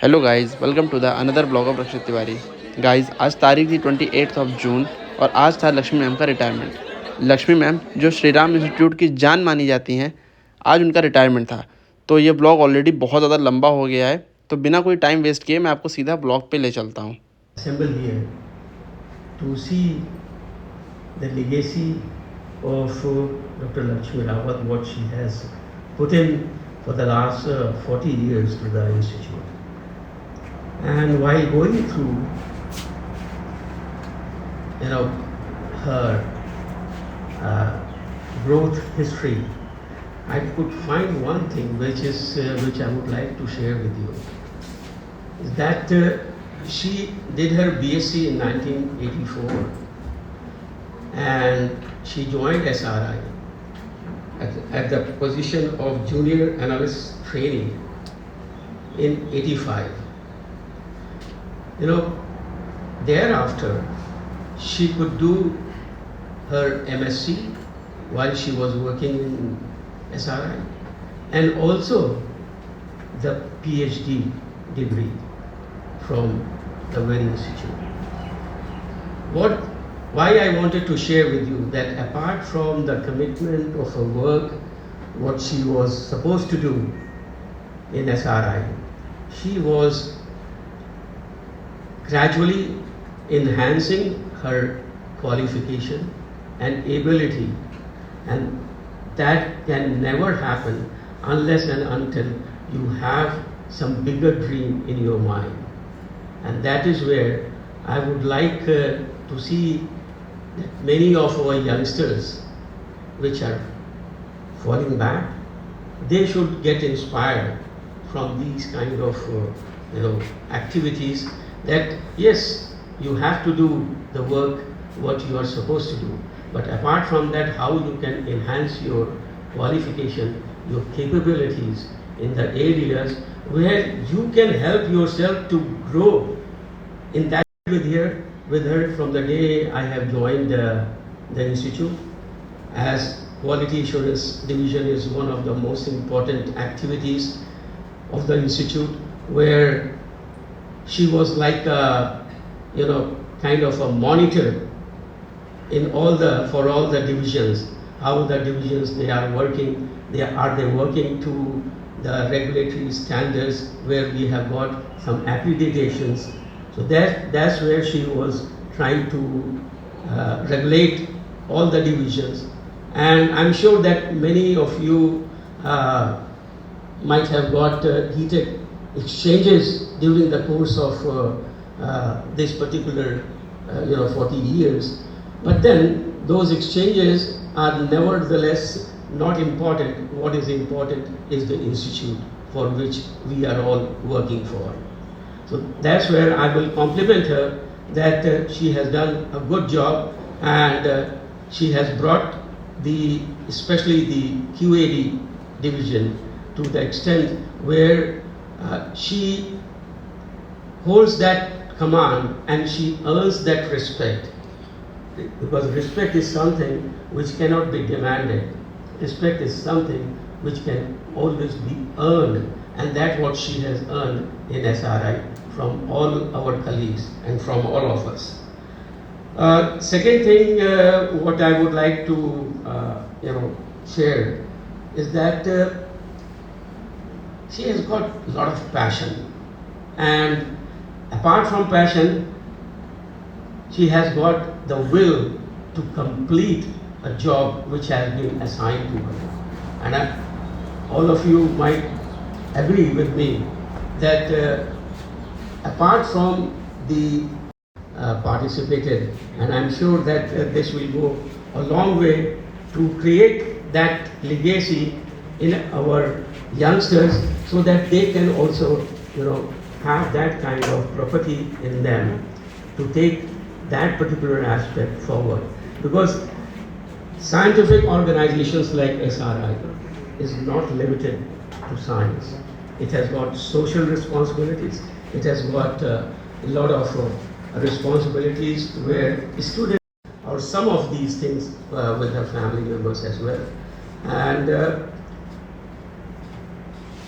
Hello guys, welcome to the another blog of Rakshit Tiwari. Guys, आज तारीख थी 28 जून और आज था लक्ष्मी मैम का रिटायरमेंट। लक्ष्मी मैम जो श्री राम इंस्टीट्यूट की जान मानी जाती हैं, आज उनका रिटायरमेंट था। तो ये ब्लॉग ऑलरेडी बहुत ज़्यादा लंबा हो गया है, तो बिना कोई टाइम वेस्ट किए मैं आपको सीधा ब्लॉग पे ले चलता हूँ। Assemble here to see the legacy of Dr. Lakshmi Rawat, what she has put in for the last 40 years to the institute. And while going through, her growth history, I could find one thing which I would like to share with you. Is that she did her BSc in 1984 and she joined SRI at the position of junior analyst training in 85. Thereafter she could do her MSc while she was working in SRI and also the PhD degree from the very institute. Why I wanted to share with you that apart from the commitment of her work, what she was supposed to do in SRI, she was gradually enhancing her qualification and ability, and that can never happen unless and until you have some bigger dream in your mind. And that is where I would like to see that many of our youngsters which are falling back, they should get inspired from these kind of activities, that yes, you have to do the work what you are supposed to do, but apart from that, how you can enhance your qualification, your capabilities in the areas where you can help yourself to grow. In that with her from the day I have joined the institute, as quality assurance division is one of the most important activities of the institute, where she was like a kind of a monitor in for all the divisions, how the divisions they are working, they working to the regulatory standards, where we have got some accreditations. So that's where she was trying to regulate all the divisions. And I'm sure that many of you might have got heated exchanges during the course of this particular 40 years. But then those exchanges are nevertheless not important. What is important is the institute for which we are all working for. So that's where I will compliment her, that she has done a good job, and she has brought especially the QAD division to the extent where she holds that command and she earns that respect. Because respect is something which cannot be demanded. Respect is something which can always be earned, and that's what she has earned in SRI from all our colleagues and from all of us. Second thing, what I would like to share is that she has got a lot of passion, and apart from passion, she has got the will to complete a job which has been assigned to her. And all of you might agree with me that apart from the participated, and I'm sure that this will go a long way to create that legacy in our youngsters, so that they can also have that kind of property in them to take that particular aspect forward. Because scientific organizations like SRI is not limited to science. It has got social responsibilities. It has got a lot of responsibilities where students or some of these things with their family members as well. And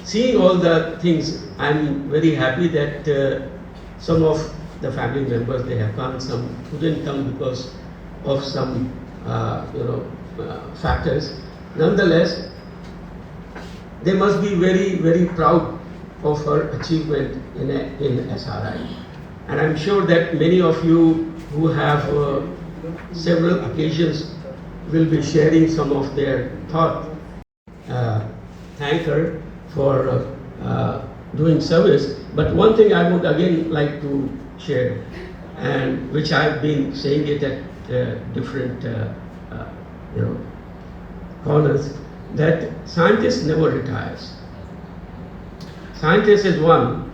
seeing all the things, I'm very happy that some of the family members, they have come, some couldn't come because of some factors. Nonetheless, they must be very, very proud of her achievement in SRI. And I'm sure that many of you who have several occasions will be sharing some of their thought. Thank her for doing service. But one thing I would again like to share, and which I've been saying it at different corners, that scientist never retires. Scientist is one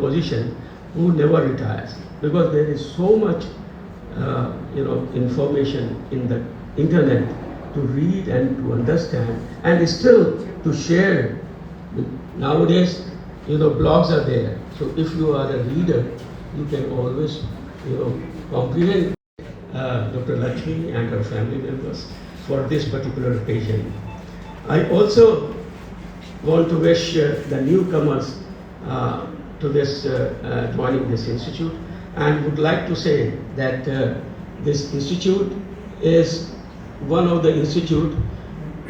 position who never retires, because there is so much information in the internet to read and to understand, and still to share. Nowadays, blogs are there. So if you are a reader, you can always, comprehend Dr. Lakshmi and her family members for this particular occasion. I also want to wish the newcomers to this joining this institute, and would like to say that this institute is one of the institute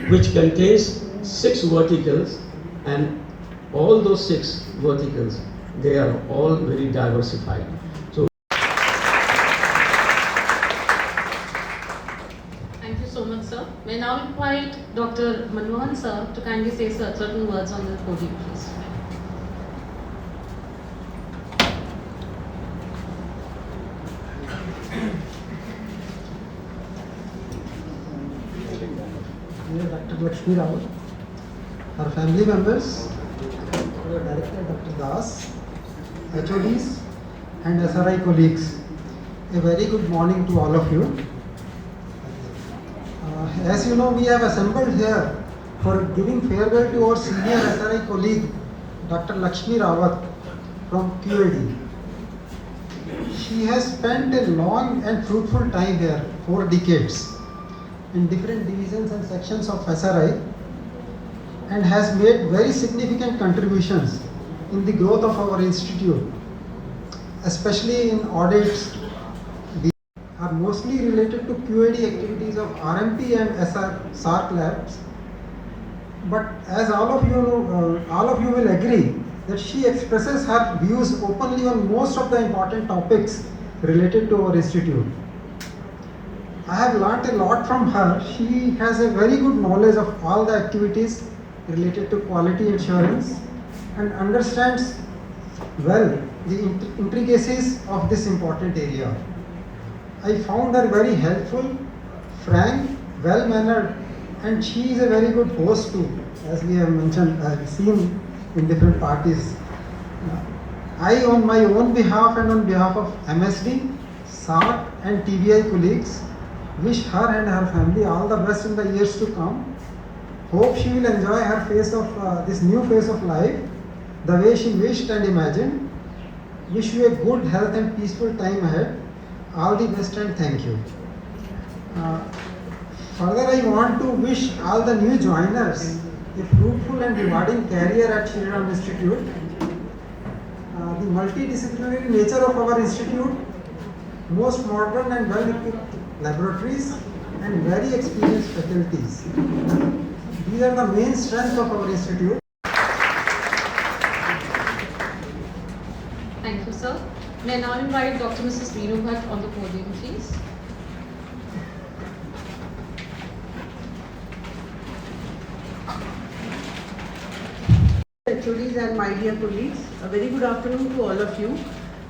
which contains 6 verticals, and all those 6 verticals, they are all very diversified. So thank you so much, sir. May now invite Dr. Manmohan sir to kindly say certain words on the podium, please. Dr. Lakshmi Rawat, her family members, our Director Dr. Das, HODs and SRI colleagues. A very good morning to all of you. As you know, we have assembled here for giving farewell to our senior SRI colleague, Dr. Lakshmi Rawat from QAD. She has spent a long and fruitful time here, 4 decades, in different divisions and sections of SRI, and has made very significant contributions in the growth of our institute, especially in audits. These are mostly related to QAD activities of RMP and SARC labs. But as all of you will agree that she expresses her views openly on most of the important topics related to our institute. I have learnt a lot from her. She has a very good knowledge of all the activities related to quality assurance and understands well the intricacies of this important area. I found her very helpful, frank, well-mannered, and she is a very good host too, as we have mentioned, seen in different parties. I, on my own behalf and on behalf of MSD, SARC and TBI colleagues, wish her and her family all the best in the years to come. Hope she will enjoy her this new phase of life the way she wished and imagined. Wish you a good health and peaceful time ahead. All the best and thank you. Further, I want to wish all the new joiners a fruitful and rewarding career at Shri Ram Institute. The multidisciplinary nature of our institute, most modern and well-equipped laboratories, and very experienced faculties. These are the main strengths of our institute. Thank you, sir. May I now invite Dr. Mrs. Reenu Bhatt on the podium, please. HODs and my dear colleagues, a very good afternoon to all of you.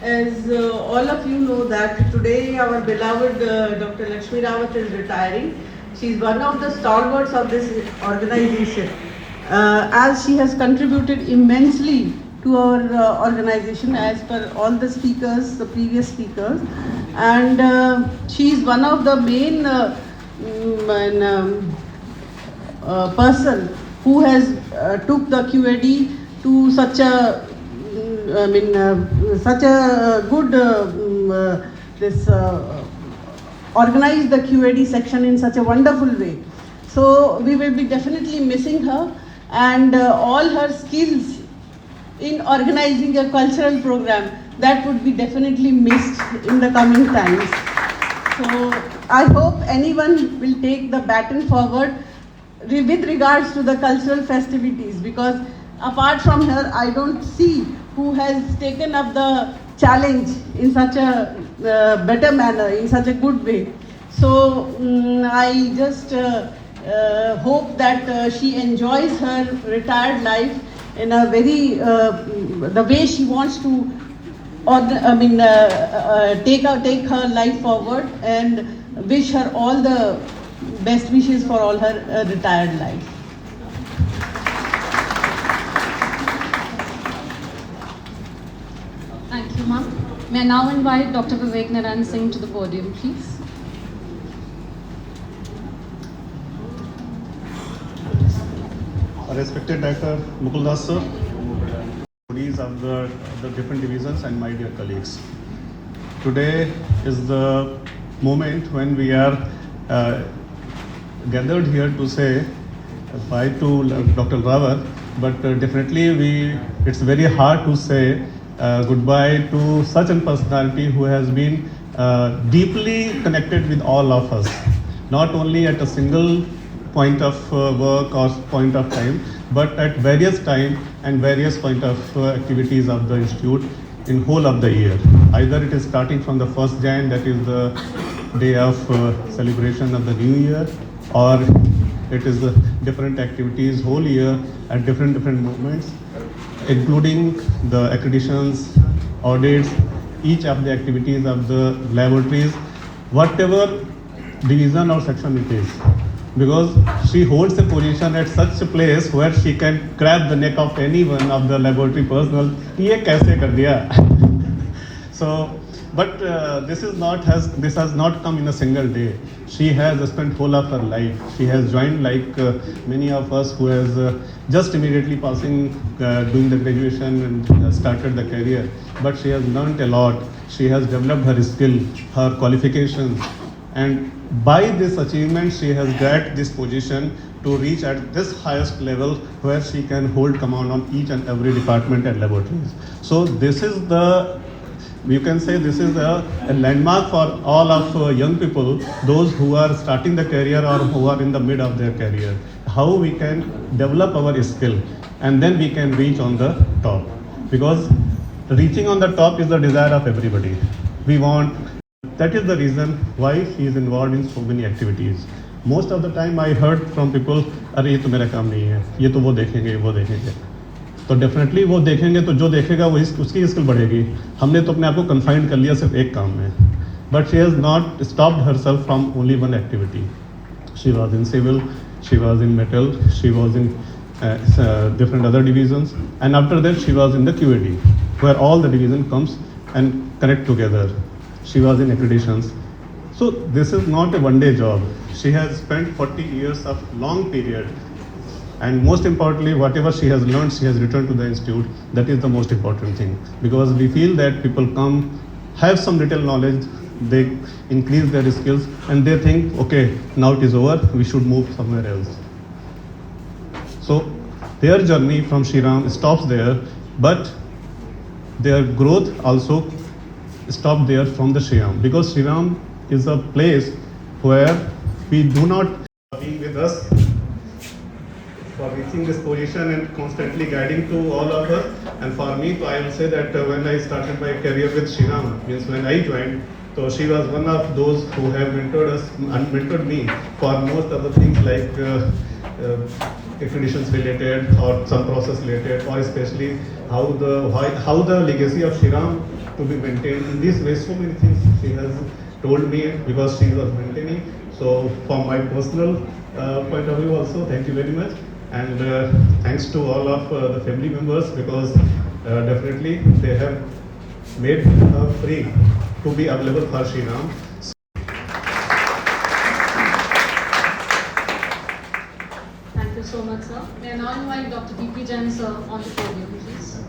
As all of you know that today our beloved Dr. Lakshmi Rawat is retiring. She is one of the stalwarts of this organization, as she has contributed immensely to our organization as per all the speakers, the previous speakers, and she is one of the main person who has took the QAD to such a such a good organize the QAD section in such a wonderful way. So we will be definitely missing her, and all her skills in organizing a cultural program that would be definitely missed in the coming times. So I hope anyone will take the baton forward with regards to the cultural festivities, because apart from her, I don't see who has taken up the challenge in such a better manner, in such a good way. So I just hope that she enjoys her retired life in a very the way she wants to, take her life forward, and wish her all the best wishes for all her retired life. Thank you, ma'am. May I now invite Dr. Vivek Narayan Singh to the podium, please. Respected Director Mukul Das sir, bodies of the different divisions, and my dear colleagues. Today is the moment when we are gathered here to say bye to Dr. Rawat, but definitely it's very hard to say goodbye to such a personality who has been deeply connected with all of us, not only at a single point of work or point of time, but at various time and various point of activities of the institute in whole of the year. Either it is starting from the 1st Jan, that is the day of celebration of the new year, or it is different activities whole year at different moments, including the accreditations, audits, each of the activities of the laboratories, whatever division or section it is. Because she holds a position at such a place where she can grab the neck of any one of the laboratory personnel. ये कैसे कर दिया? So, but this has not come in a single day. She has spent whole of her life. She has joined like many of us who has just immediately passing, doing the graduation and started the career. But she has learnt a lot. She has developed her skill, her qualifications, and by this achievement she has got this position to reach at this highest level where she can hold command on each and every department and laboratories. So this is you can say this is a landmark for all of young people, those who are starting the career or who are in the mid of their career, how we can develop our skill and then we can reach on the top, because reaching on the top is the desire of everybody. That is the reason why he is involved in so many activities. Most of the time I heard from people, अरे ये तो मेरा काम नहीं है, ये तो वो देखेंगे. तो डेफिनेटली वो देखेंगे, तो जो देखेगा वो उसकी स्किल बढ़ेगी. हमने तो अपने आप को कन्फाइंड कर लिया सिर्फ एक काम में. But she has not stopped herself from only one activity. She was in civil, she was in metal, she was in different other divisions, and after that she was in the QAD, where all the division comes and connect together. She was in accreditations. So this is not a one-day job. She has spent 40 years of long period, and most importantly, whatever she has learned, she has returned to the institute. That is the most important thing, because we feel that people come, have some little knowledge, they increase their skills, and they think, okay, now it is over, we should move somewhere else. So their journey from Shriram stops there, but their growth also stop there from the Shriram, because Shriram is a place where we do not being with us for reaching this position and constantly guiding to all of us. And for me, I will say that when I started my career with Shriram, means when I joined, so she was one of those who have mentored us and mentored me for most of the things like accreditations related or some process related, or especially how the legacy of Shriram to be maintained. In this way, so many things she has told me because she was maintaining. So from my personal point of view also, thank you very much. And thanks to all of the family members, because definitely they have made her free to be available for Shriram. Thank you so much, sir. May I now invite Dr. D.P. Jain, sir, on the podium, please.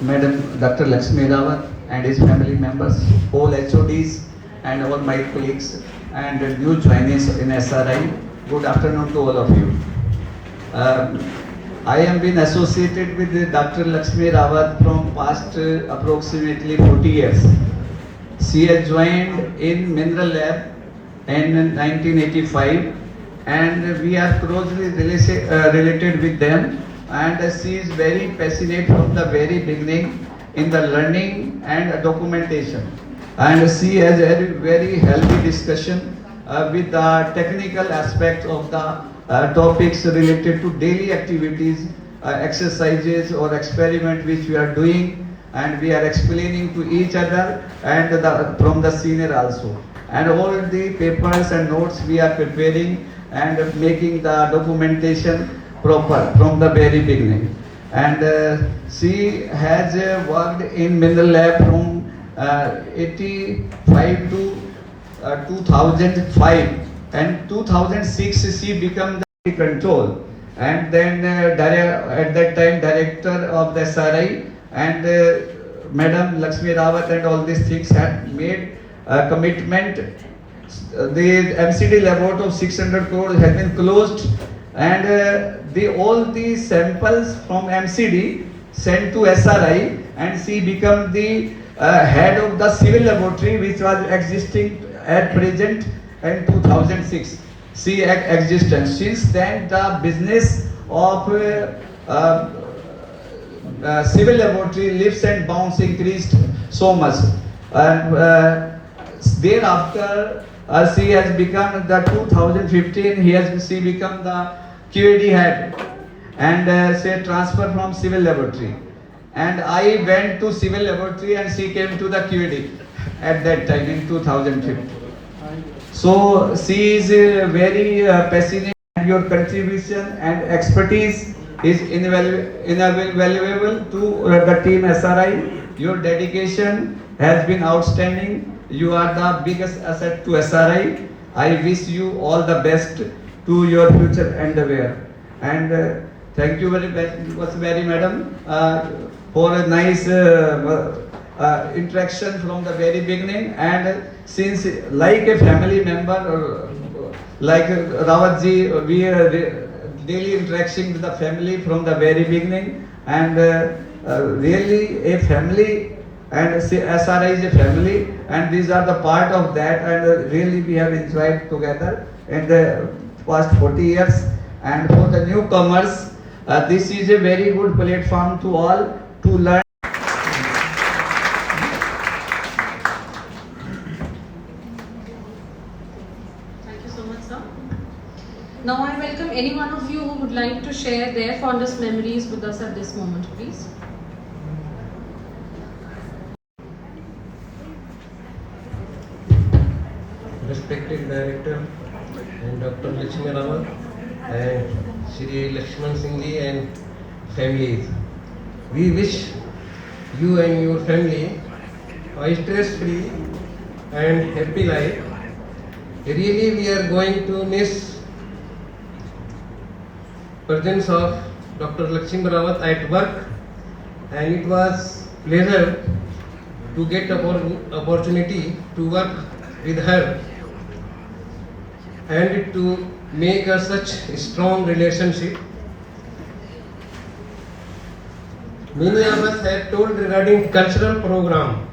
Madam Dr. Lakshmi Rawat and his family members, all HODs and all my colleagues, and new joinees in SRI. Good afternoon to all of you. I have been associated with Dr. Lakshmi Rawat from past approximately 40 years. She has joined in Mineral Lab in 1985 and we are closely related with them, and she is very passionate from the very beginning in the learning and documentation, and she has a very healthy discussion with the technical aspects of the topics related to daily activities, exercises or experiment which we are doing, and we are explaining to each other and from the senior also. And all the papers and notes we are preparing and making the documentation proper from the very beginning. And she has worked in Mineral Lab from 85 to 2005, and 2006 she became the control, and then at that time director of the SRI, and Madam Lakshmi Rawat and all these things had made a commitment. The MCD laboratory of 600 crores has been closed, and all the samples from MCD sent to SRI, and she became the head of the civil laboratory which was existing at present in 2006. She existed. Since then the business of civil laboratory leaps and bounds increased so much, and thereafter she has become the 2015 she become the QAD head, and she transferred from civil laboratory, and I went to civil laboratory and she came to the QAD at that time in 2015. So she is very passionate, and your contribution and expertise is invaluable to the team SRI. Your dedication has been outstanding. You are the biggest asset to SRI. I wish you all the best to your future endeavor. And thank you very much, madam, for a nice interaction from the very beginning. And since like a family member, like Rawatji, we are daily interaction with the family from the very beginning, and really a family, and SRI is a family, and these are the part of that, and really we have enjoyed together in the past 40 years. And for the newcomers, this is a very good platform to all to learn. Thank you so much, sir. Now I welcome any one of you who would like to share their fondest memories with us at this moment, please. Respected Director and Dr. Lakshmi Rawat and Shri Lakshman Singh ji and families. We wish you and your family a stress-free and happy life. Really, we are going to miss presence of Dr. Lakshmi Rawat at work, and it was pleasure to get opportunity to work with her and to make such a strong relationship. Many of us have told regarding cultural program.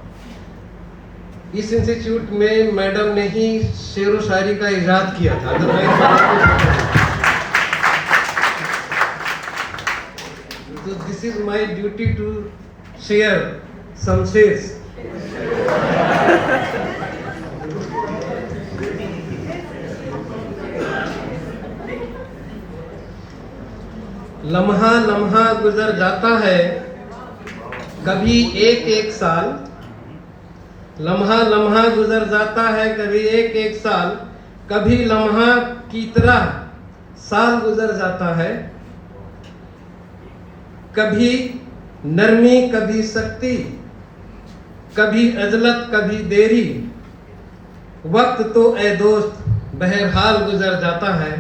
इस institute में madam ने ही शेरो शायरी का इजाद किया था, so this is my duty to share some shares. लम्हा लम्हा गुजर जाता है कभी एक एक साल, लम्हा लम्हा गुजर जाता है कभी एक एक साल, कभी लम्हा की तरह साल गुजर जाता है, कभी नरमी कभी सख्ती, कभी अजलत कभी देरी, वक्त तो ए दोस्त बहरहाल गुजर जाता है।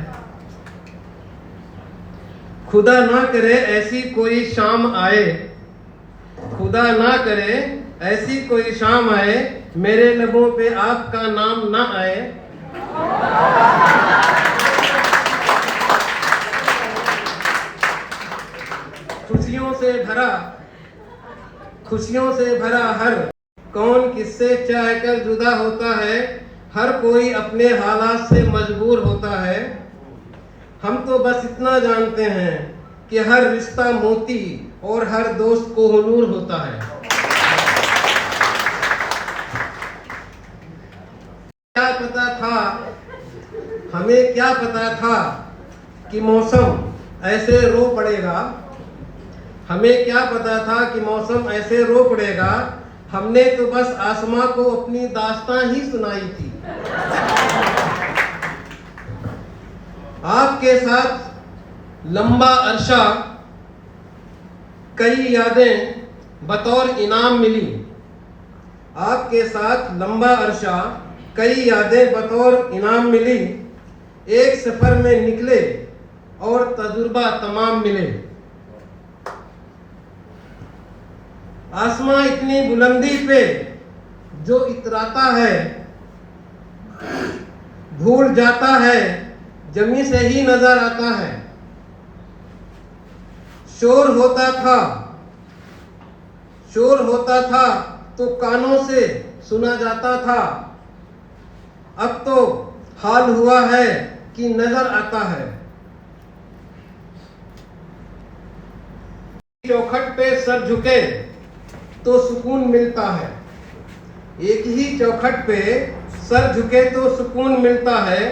खुदा ना करे ऐसी कोई शाम आए, खुदा ना करे ऐसी कोई शाम आए, मेरे लबों पे आपका नाम ना आए, खुशियों से भरा हर कौन किससे चाह कर जुदा होता है, हर कोई अपने हालात से मजबूर होता है। हम तो बस इतना जानते हैं कि हर रिश्ता मोती और हर दोस्त कोहिनूर होता है। क्या पता था, हमें क्या पता था कि मौसम ऐसे रो पड़ेगा, हमें क्या पता था कि मौसम ऐसे रो पड़ेगा। हमने तो बस आसमां को अपनी दास्तां ही सुनाई थी। आपके साथ लंबा अरसा कई यादें बतौर इनाम मिली। आपके साथ लंबा अरसा कई यादें बतौर इनाम मिली। एक सफर में निकले और तजुर्बा तमाम मिले। आसमां इतनी बुलंदी पे जो इतराता है, भूल जाता है, जमी से ही नजर आता है। शोर होता था तो कानों से सुना जाता था। अब तो हाल हुआ है कि नजर आता है। चौखट पे सर झुके तो सुकून मिलता है। एक ही चौखट पे सर झुके तो सुकून मिलता है।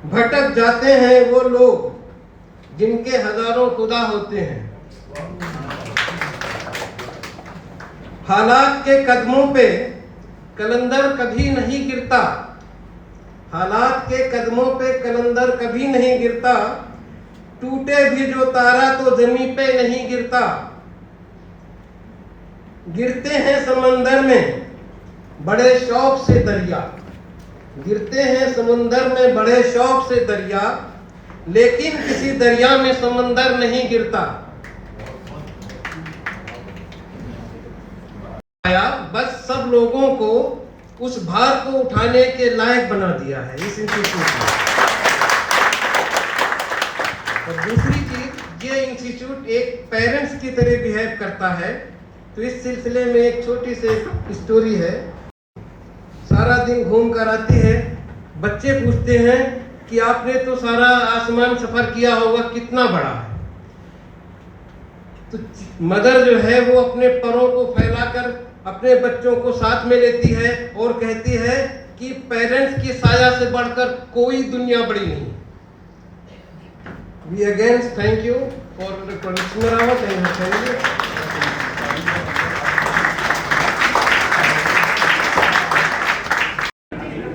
भटक जाते हैं वो लोग जिनके हजारों खुदा होते हैं। हालात के कदमों पे कलंदर कभी नहीं गिरता। हालात के कदमों पे कलंदर कभी नहीं गिरता। टूटे भी जो तारा तो जमीन पे नहीं गिरता। गिरते हैं समंदर में बड़े शौक से दरिया। गिरते हैं समंदर में बड़े शौक से दरिया, लेकिन किसी दरिया में समंदर नहीं गिरता। बस सब लोगों को उस भार को उठाने के लायक बना दिया है इस इंस्टीट्यूट ने। और दूसरी चीज, ये इंस्टीट्यूट एक पेरेंट्स की तरह बिहेव करता है। तो इस सिलसिले में एक छोटी सी स्टोरी है। सारा दिन घूम कर आती है। बच्चे पूछते हैं कि आपने तो सारा आसमान सफर किया होगा, कितना बड़ा है? तो मदर जो है वो अपने परों को फैलाकर अपने बच्चों को साथ में लेती है और कहती है कि पेरेंट्स की साया से बढ़कर कोई दुनिया बड़ी नहीं। We again thank you for Dr. Lakshmi Rawat and her family.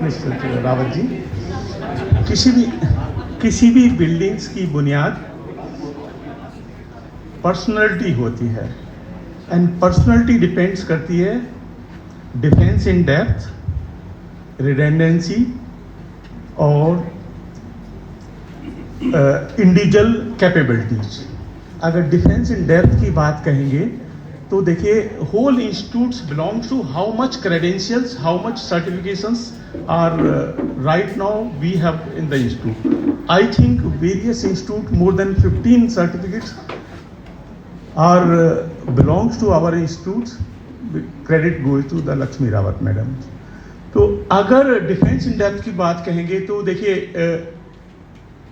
Mister Rawat ji, किसी भी बिल्डिंग्स की बुनियाद पर्सनैलिटी होती है एंड पर्सनैलिटी डिपेंड्स करती है डिफेंस इन डेप्थ, रिडेंडेंसी और इंडिविजुअल कैपेबिलिटीज। अगर डिफेंस इन डेप्थ की बात कहेंगे तो देखिए, whole institutes belongs to how much credentials, how much certifications are right now we have in the institute. I think various institute, more than 15 certificates are belongs to our institutes. Credit goes to the Lakshmi Rawat madam. तो अगर defence in depth की बात कहेंगे तो देखिए,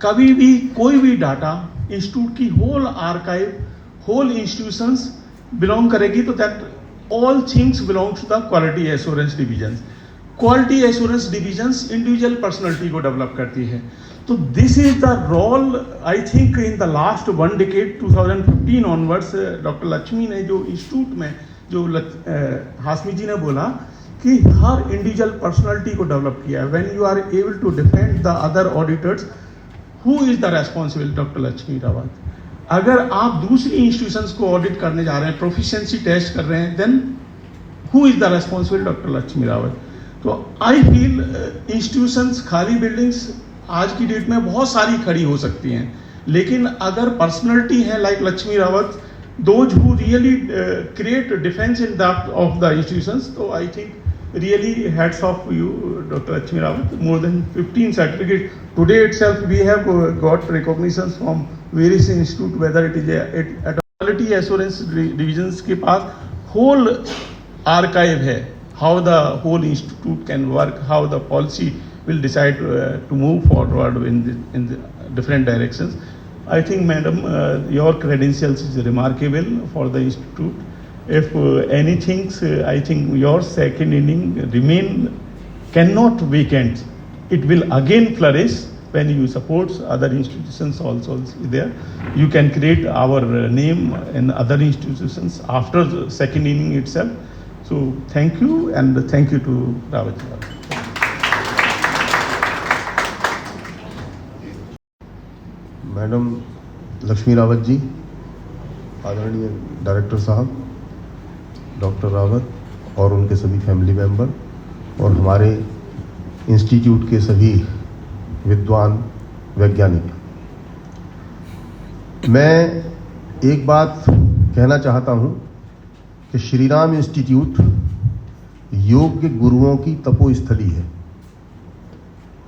कभी भी कोई भी डाटा इंस्टीट्यूट की whole archive, whole institutions belong करेगी, तो that all things belongs to the quality assurance division. Quality assurance divisions individual personality को डेवलप करती है। तो this is the role, I think in the last 1 decade 2015 onwards, doctor Lakshmi ने जो institute में जो हाशमी जी ने बोला कि हर इंडिविजुअल पर्सनैलिटी को डेवलप किया है। When you are able to defend the other auditors, who is the responsible? Doctor Lakshmi Rawat. अगर आप दूसरी इंस्टीट्यूशंस को ऑडिट करने जा रहे हैं, प्रोफिशिएंसी टेस्ट कर रहे हैं, then who is the responsible? Doctor Lakshmi Rawat. तो आई फील इंस्टीट्यूशंस, खाली बिल्डिंग्स आज की डेट में बहुत सारी खड़ी हो सकती हैं, लेकिन अगर पर्सनैलिटी है like Lakshmi Rawat, those who really create defence in depth of the institutions, तो I think really hats off to you, Dr. Lakshmi Rawat. More than 15 certificates. Today itself we have got recognitions from various institutes, whether it is at quality assurance divisions के पास whole archive है, how the whole institute can work, how the policy will decide to move forward in the different directions. I think, madam, your credentials is remarkable for the institute. If anything, I think your second inning cannot vacant. It will again flourish when you support other institutions also there. You can create our name in other institutions after the second inning itself. So thank you, and thank you to Rawat. Madam Lakshmi Rawat ji, आदरणीय director साहब, doctor Rawat और उनके सभी family member और हमारे institute के सभी विद्वान वैज्ञानिक, मैं एक बात कहना चाहता हूं कि श्री राम इंस्टीट्यूट योग्य गुरुओं की तपोस्थली है।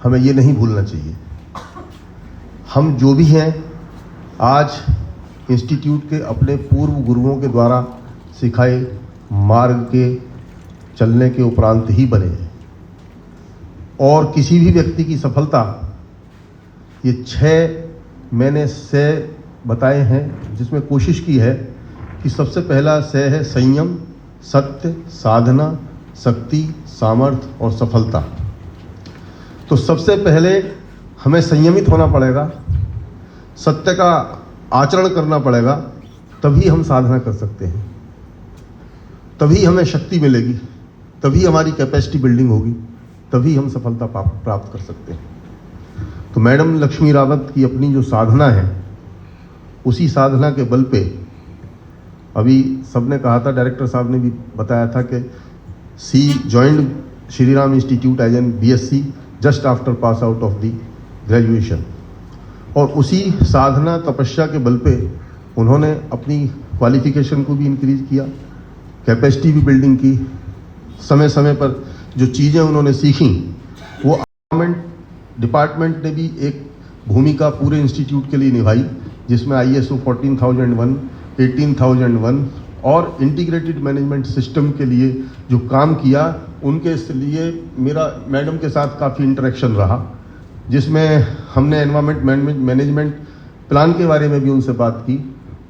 हमें ये नहीं भूलना चाहिए। हम जो भी हैं आज इंस्टीट्यूट के अपने पूर्व गुरुओं के द्वारा सिखाए मार्ग के चलने के उपरांत ही बने हैं, और किसी भी व्यक्ति की सफलता, ये 6 मैंने से बताए हैं, जिसमें कोशिश की है कि सबसे पहला से है संयम, सत्य, साधना, शक्ति, सामर्थ्य और सफलता। तो सबसे पहले हमें संयमित होना पड़ेगा, सत्य का आचरण करना पड़ेगा, तभी हम साधना कर सकते हैं, तभी हमें शक्ति मिलेगी, तभी हमारी कैपेसिटी बिल्डिंग होगी, तभी हम सफलता प्राप्त कर सकते हैं। तो मैडम लक्ष्मी रावत की अपनी जो साधना है, उसी साधना के बल पे अभी सबने कहा था, डायरेक्टर साहब ने भी बताया था कि she joined Shri Ram institute as an BSc just after pass out of the graduation, और उसी साधना तपस्या के बल पे उन्होंने अपनी क्वालिफिकेशन को भी इंक्रीज किया, कैपेसिटी भी बिल्डिंग की, समय समय पर जो चीज़ें उन्होंने सीखी वो गवर्नमेंट डिपार्टमेंट ने भी एक भूमिका पूरे इंस्टीट्यूट के लिए निभाई, जिसमें ISO 14001, 18001 और इंटीग्रेटेड मैनेजमेंट सिस्टम के लिए जो काम किया, उनके लिए मेरा मैडम के साथ काफ़ी इंटरेक्शन रहा, जिसमें हमने एनवायरनमेंट मैनेजमेंट प्लान के बारे में भी उनसे बात की,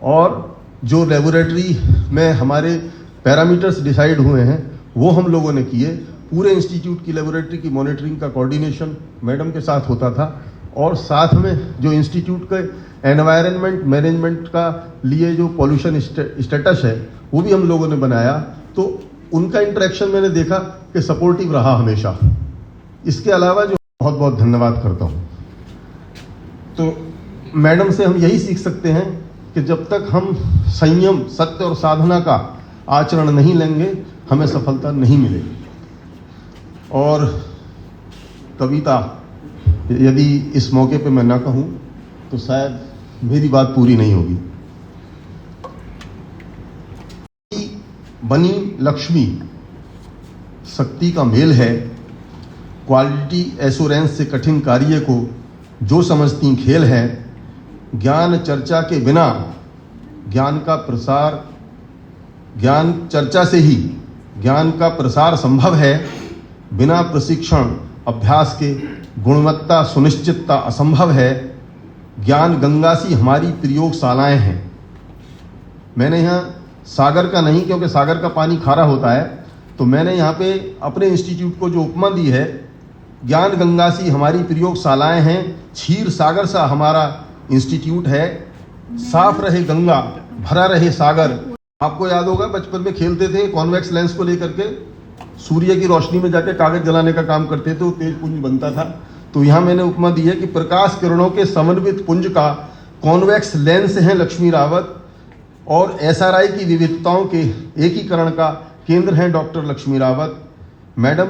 और जो लेबोरेटरी में हमारे पैरामीटर्स डिसाइड हुए हैं वो हम लोगों ने किए। पूरे इंस्टीट्यूट की लेबोरेटरी की मॉनिटरिंग का कोऑर्डिनेशन मैडम के साथ होता था, और साथ में जो इंस्टीट्यूट के एनवायरनमेंट मैनेजमेंट का लिए जो पॉल्यूशन स्टेटस है वो भी हम लोगों ने बनाया। तो उनका इंटरेक्शन मैंने देखा कि सपोर्टिव रहा हमेशा। इसके अलावा जो बहुत बहुत धन्यवाद करता हूँ, तो मैडम से हम यही सीख सकते हैं कि जब तक हम संयम, सत्य और साधना का आचरण नहीं लेंगे, हमें सफलता नहीं मिलेगी। और कविता यदि इस मौके पे मैं ना कहूँ तो शायद मेरी बात पूरी नहीं होगी। बनी लक्ष्मी शक्ति का मेल है, क्वालिटी एश्योरेंस से कठिन कार्य को जो समझती खेल है, ज्ञान चर्चा के बिना ज्ञान का प्रसार, ज्ञान चर्चा से ही ज्ञान का प्रसार संभव है, बिना प्रशिक्षण अभ्यास के गुणवत्ता सुनिश्चितता असंभव है, ज्ञान गंगा सी हमारी प्रयोगशालाएं हैं। मैंने यहाँ सागर का नहीं, क्योंकि सागर का पानी खारा होता है, तो मैंने यहाँ पे अपने इंस्टीट्यूट को जो उपमा दी है, ज्ञान गंगा सी हमारी प्रयोगशालाएं हैं, क्षीर सागर सा हमारा इंस्टीट्यूट है, साफ रहे गंगा भरा रहे सागर। आपको याद होगा बचपन में खेलते थे, कॉन्वेक्स लेंस को लेकर के सूर्य की रोशनी में जाके कागज जलाने का काम करते थे, तो तेज पुंज बनता था। तो यहाँ मैंने उपमा दी है कि प्रकाश किरणों के समन्वित पुंज का कॉन्वेक्स लेंस है लक्ष्मी रावत, और SRI की विविधताओं के एकीकरण का केंद्र है डॉक्टर लक्ष्मी रावत। मैडम,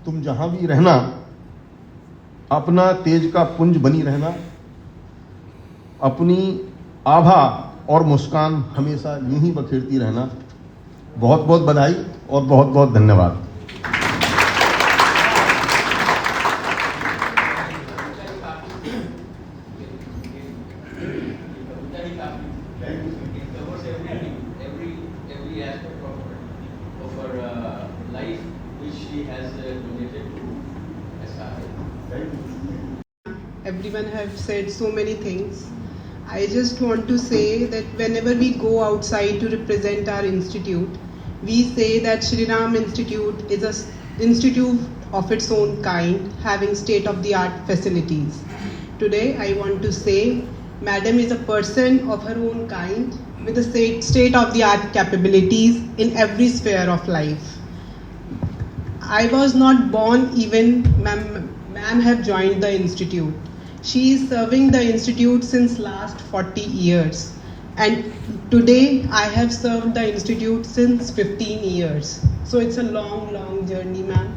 तुम जहाँ भी रहना, अपना तेज का पुंज बनी रहना, अपनी आभा और मुस्कान हमेशा यूं ही बखेरती रहना। बहुत बहुत बधाई और बहुत बहुत धन्यवाद। It covers every aspect of her life which she has donated to SRI. Everyone have said so many things. I just want to say that whenever we go outside to represent our institute, we say that Shri Ram Institute is an institute of its own kind, having state-of-the-art facilities. Today, I want to say, Madam is a person of her own kind with the state-of-the-art capabilities in every sphere of life. I was not born even, ma'am have joined the institute. She is serving the institute since last 40 years. And today I have served the institute since 15 years. So it's a long, long journey, ma'am.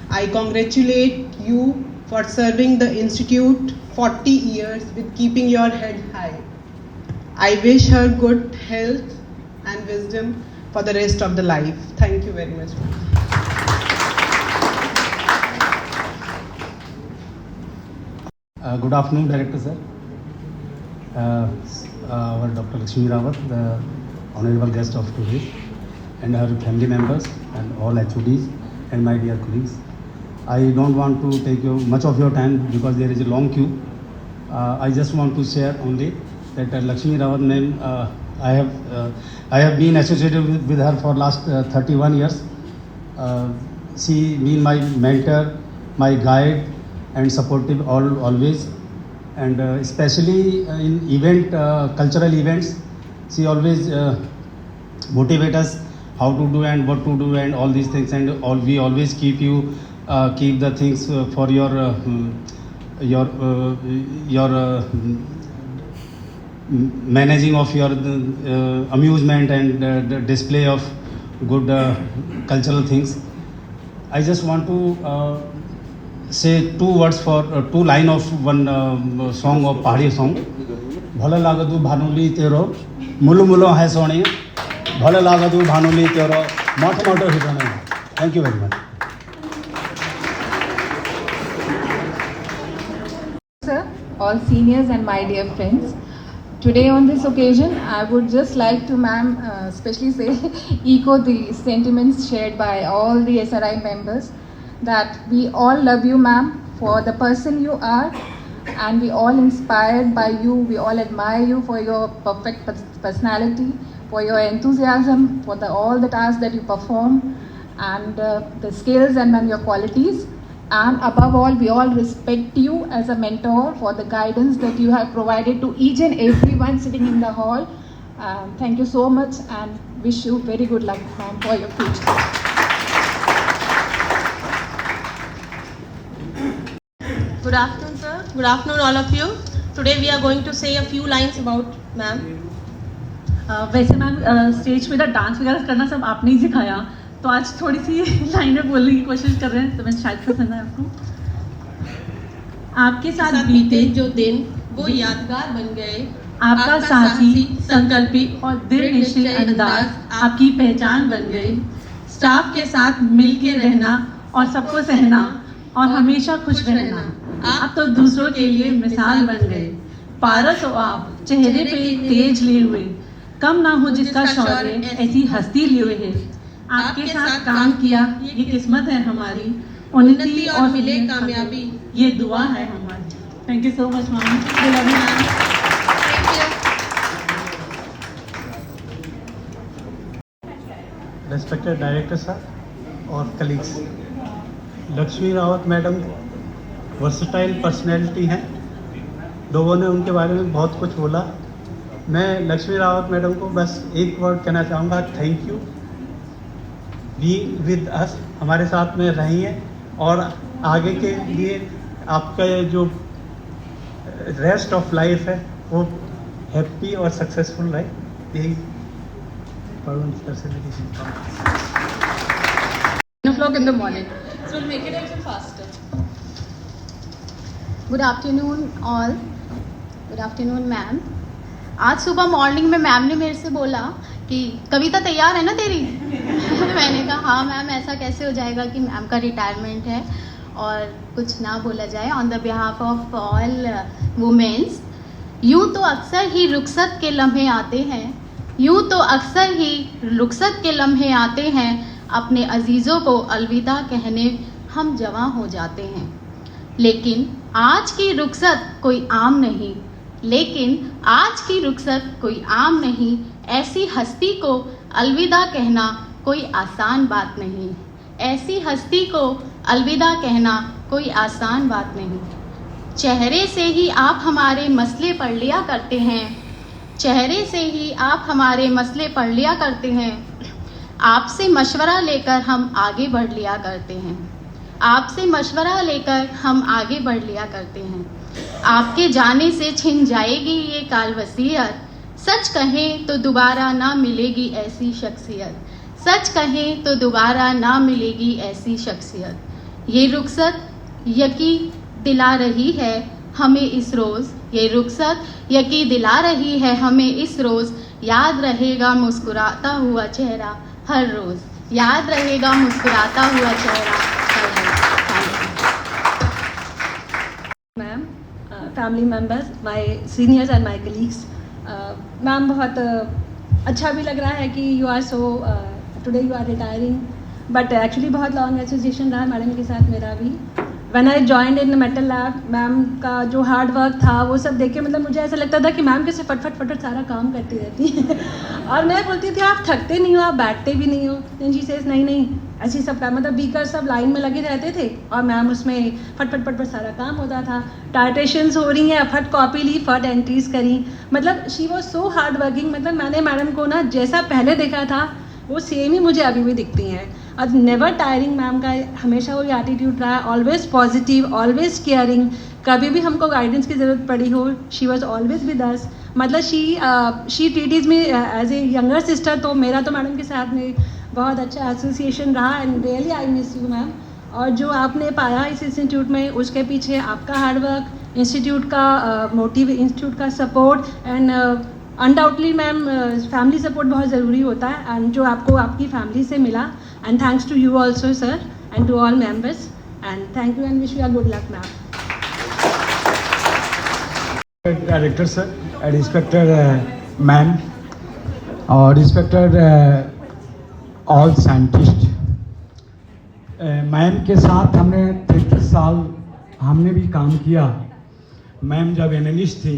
I congratulate you for serving the institute 40 years with keeping your head high. I wish her good health and wisdom for the rest of the life. Thank you very much. Good afternoon, Director Sir. Our Dr. Lakshmi Rawat, the honorable guest of today, and her family members and all HODs and my dear colleagues. I don't want to take much of your time because there is a long queue. I just want to share only that Lakshmi Rawat ma'am, I have been associated with her for last 31 years. She been my mentor, my guide, and supportive always, and especially in cultural events, she always motivate us how to do and what to do and all these things, and we always keep the things for your managing of your amusement and the display of good cultural things. I just want to say two words for two line of one song of Pahari song. Bhala lagadu bhanuli tero mulu mulu hai soni bhala lagadu bhanuli tero moto moto hitone. Thank you very much. Sir, all seniors and my dear friends, today on this occasion I would just like to ma'am especially say echo the sentiments shared by all the SRI members, that we all love you, ma'am, for the person you are, and we all inspired by you. We all admire you for your perfect personality, for your enthusiasm, for all the tasks that you perform, and the skills and your qualities. And above all, we all respect you as a mentor for the guidance that you have provided to each and everyone sitting in the hall. Thank you so much, and wish you very good luck, ma'am, for your future. Good afternoon, sir. Good afternoon, all of you. Today we are going to say a few lines about ma'am. वैसे ma'am stage पे ना dance वगैरह करना सब आपने ही सिखाया, तो आज थोड़ी सी लाइनें बोलने की कोशिश कर रहे हैं, तो मैं शायद पसंद है आपको। आपके साथ बीते जो दिन वो यादगार बन गए, आपका साथी, संकल्पी और दृढ़ निश्चयी अंदाज आपकी पहचान बन गए। स्टाफ के साथ मिलके रहना और सबको सहना और हमेशा खुश रहना, आप तो दूसरों के लिए मिसाल बन गए। पारस हो आप, चेहरे पे तेज लिए हुए, कम ना हो जिसका शौर्य, ऐसी हस्ती लिए हुए है। आपके साथ काम किया ये किस्मत है हमारी, उन्नति और मिले कामयाबी ये दुआ है हमारी। Thank you so much ma'am. Respected Director sir और colleagues, Lakshmi Rawat madam versatile personality हैं। लोगों ने उनके बारे में बहुत कुछ बोला। मैं लक्ष्मी रावत मैडम को बस एक वर्ड कहना चाहूँगा, thank you being with us, हमारे साथ में रही हैं, और आगे के लिए आपका जो रेस्ट ऑफ लाइफ है वो हैप्पी और सक्सेसफुल रहे। यही o'clock in the morning, so we'll make it a little faster. Good afternoon all. Good afternoon ma'am. आज सुबह मॉर्निंग में मैम ने मेरे से बोला कि कविता तैयार है ना तेरी? मैंने कहा हाँ मैम, ऐसा कैसे हो जाएगा कि मैम का रिटायरमेंट है और कुछ ना बोला जाए। On the behalf of all womens, यूं तो अक्सर ही रुखसत के लम्हे आते हैं, यूं तो अक्सर ही रुखसत के लम्हे आते हैं, अपने अजीज़ों को अलविदा कहने हम जवां हो जाते हैं। लेकिन आज की रुखसत कोई आम नहीं, लेकिन आज की रुखसत कोई आम नहीं, ऐसी हस्ती को अलविदा कहना कोई आसान बात नहीं, ऐसी हस्ती को अलविदा कहना कोई आसान बात नहीं। चेहरे से ही आप हमारे मसले पढ़ लिया करते हैं, चेहरे से ही आप हमारे मसले पढ़ लिया करते हैं, आपसे मशवरा लेकर हम आगे बढ़ लिया करते हैं, आपसे मशवरा लेकर हम आगे बढ़ लिया करते हैं। आपके जाने से छिन जाएगी ये काल वसीयत, सच कहें तो दोबारा ना मिलेगी ऐसी शख्सियत, सच कहें तो दोबारा ना मिलेगी ऐसी शख्सियत। ये रुखसत यकीन दिला रही है हमें इस रोज़, ये रुखसत यकीन दिला रही है हमें इस रोज़, याद रहेगा मुस्कुराता हुआ चेहरा हर रोज़, याद रहेगा मुस्कुराता हुआ चेहरा हर रोज़। Ma'am, family members, my seniors and my colleagues, ma'am बहुत अच्छा भी लग रहा है कि you are so today you are retiring, but actually बहुत लॉन्ग एसोसिएशन रहा मैडम के साथ मेरा भी। When I joined in metal lab, ma'am का जो हार्ड वर्क था वो सब देख के मतलब मुझे ऐसा लगता था कि मैम कैसे फटफट सारा काम करती रहती है और मैं बोलती थी आप थकते नहीं हो, आप बैठते भी नहीं हो। देन शी सेज नहीं ऐसी सब काम, मतलब बीकर सब लाइन में लगे रहते थे और मैम उसमें फट सारा काम होता था। टाइट्रेशंस हो रही हैं, फट कॉपी ली, फट एंट्रीज करी, मतलब she was so hard working. मतलब मैंने मैडम को ना जैसा पहले देखा था वो सेम ही मुझे अभी भी दिखती हैं। और नेवर टायरिंग मैम का हमेशा वही एटीट्यूड रहा है, ऑलवेज पॉजिटिव, ऑलवेज केयरिंग। कभी भी हमको गाइडेंस की ज़रूरत पड़ी हो, she was always with us. मतलब शी ट्रीटीज में एज ए यंगर सिस्टर। तो मेरा तो मैडम के साथ में बहुत अच्छा एसोसिएशन रहा and really I miss you ma'am. और जो आपने पाया इस इंस्टीट्यूट में उसके पीछे आपका हार्डवर्क, इंस्टीट्यूट का मोटिव, इंस्टीट्यूट का support and undoubtedly ma'am family support बहुत ज़रूरी होता है एंड जो आपको आपकी फैमिली से मिला। And thanks to you also sir and to all members and thank you and wish you a good luck ma'am. Director sir, inspector ma'am और इंस्पेक्टर ऑल साइंटिस्ट, मैम के साथ हमने 33 साल हमने भी काम किया। मैम जब एनालिस्ट थी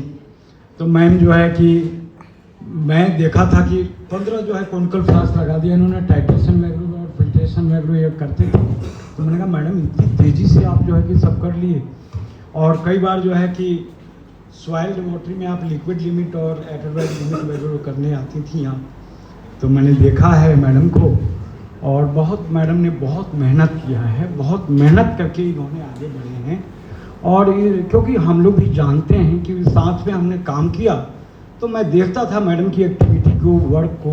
तो मैम जो है कि मैं देखा था कि 15 जो है कॉनिकल फ्लास्क लगा दिया इन्होंने, टाइट्रेशन वगैरह और फिल्ट्रेशन वगैरह ये करते थे। तो मैंने कहा मैडम इतनी तेज़ी से आप जो है कि सब कर लिए। और कई बार जो है कि सॉइल लेबोरेटरी में आप लिक्विड लिमिट और एटरवाइज लिमिट वगैरह करने आती थी यहाँ, तो मैंने देखा है मैडम को और बहुत मैडम ने बहुत मेहनत किया है, बहुत मेहनत करके इन्होंने आगे बढ़े हैं। और क्योंकि हम लोग भी जानते हैं कि साथ में हमने काम किया तो मैं देखता था मैडम की एक्टिविटी को, वर्क को,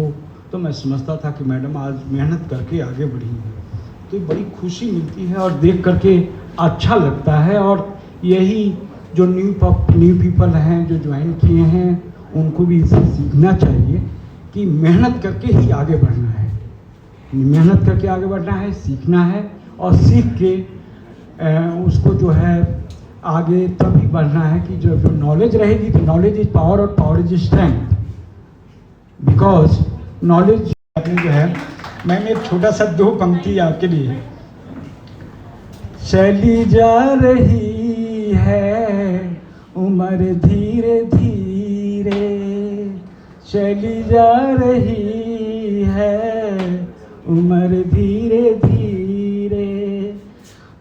तो मैं समझता था कि मैडम आज मेहनत करके आगे बढ़ी हैं। तो बड़ी खुशी मिलती है और देख करके अच्छा लगता है। और यही जो न्यू पीपल हैं जो ज्वाइन किए हैं उनको भी इसे सीखना चाहिए कि मेहनत करके ही आगे बढ़ना है, मेहनत करके आगे बढ़ना है, सीखना है और सीख के उसको जो है आगे तभी बढ़ना है कि जो नॉलेज रहेगी तो नॉलेज इज पावर और power is strength. Because knowledge जो है, मैंने एक छोटा सा 2 पंक्ति आपके लिए। चली जा रही है उम्र धीरे धीरे, चली जा रही है उम्र धीरे धीरे,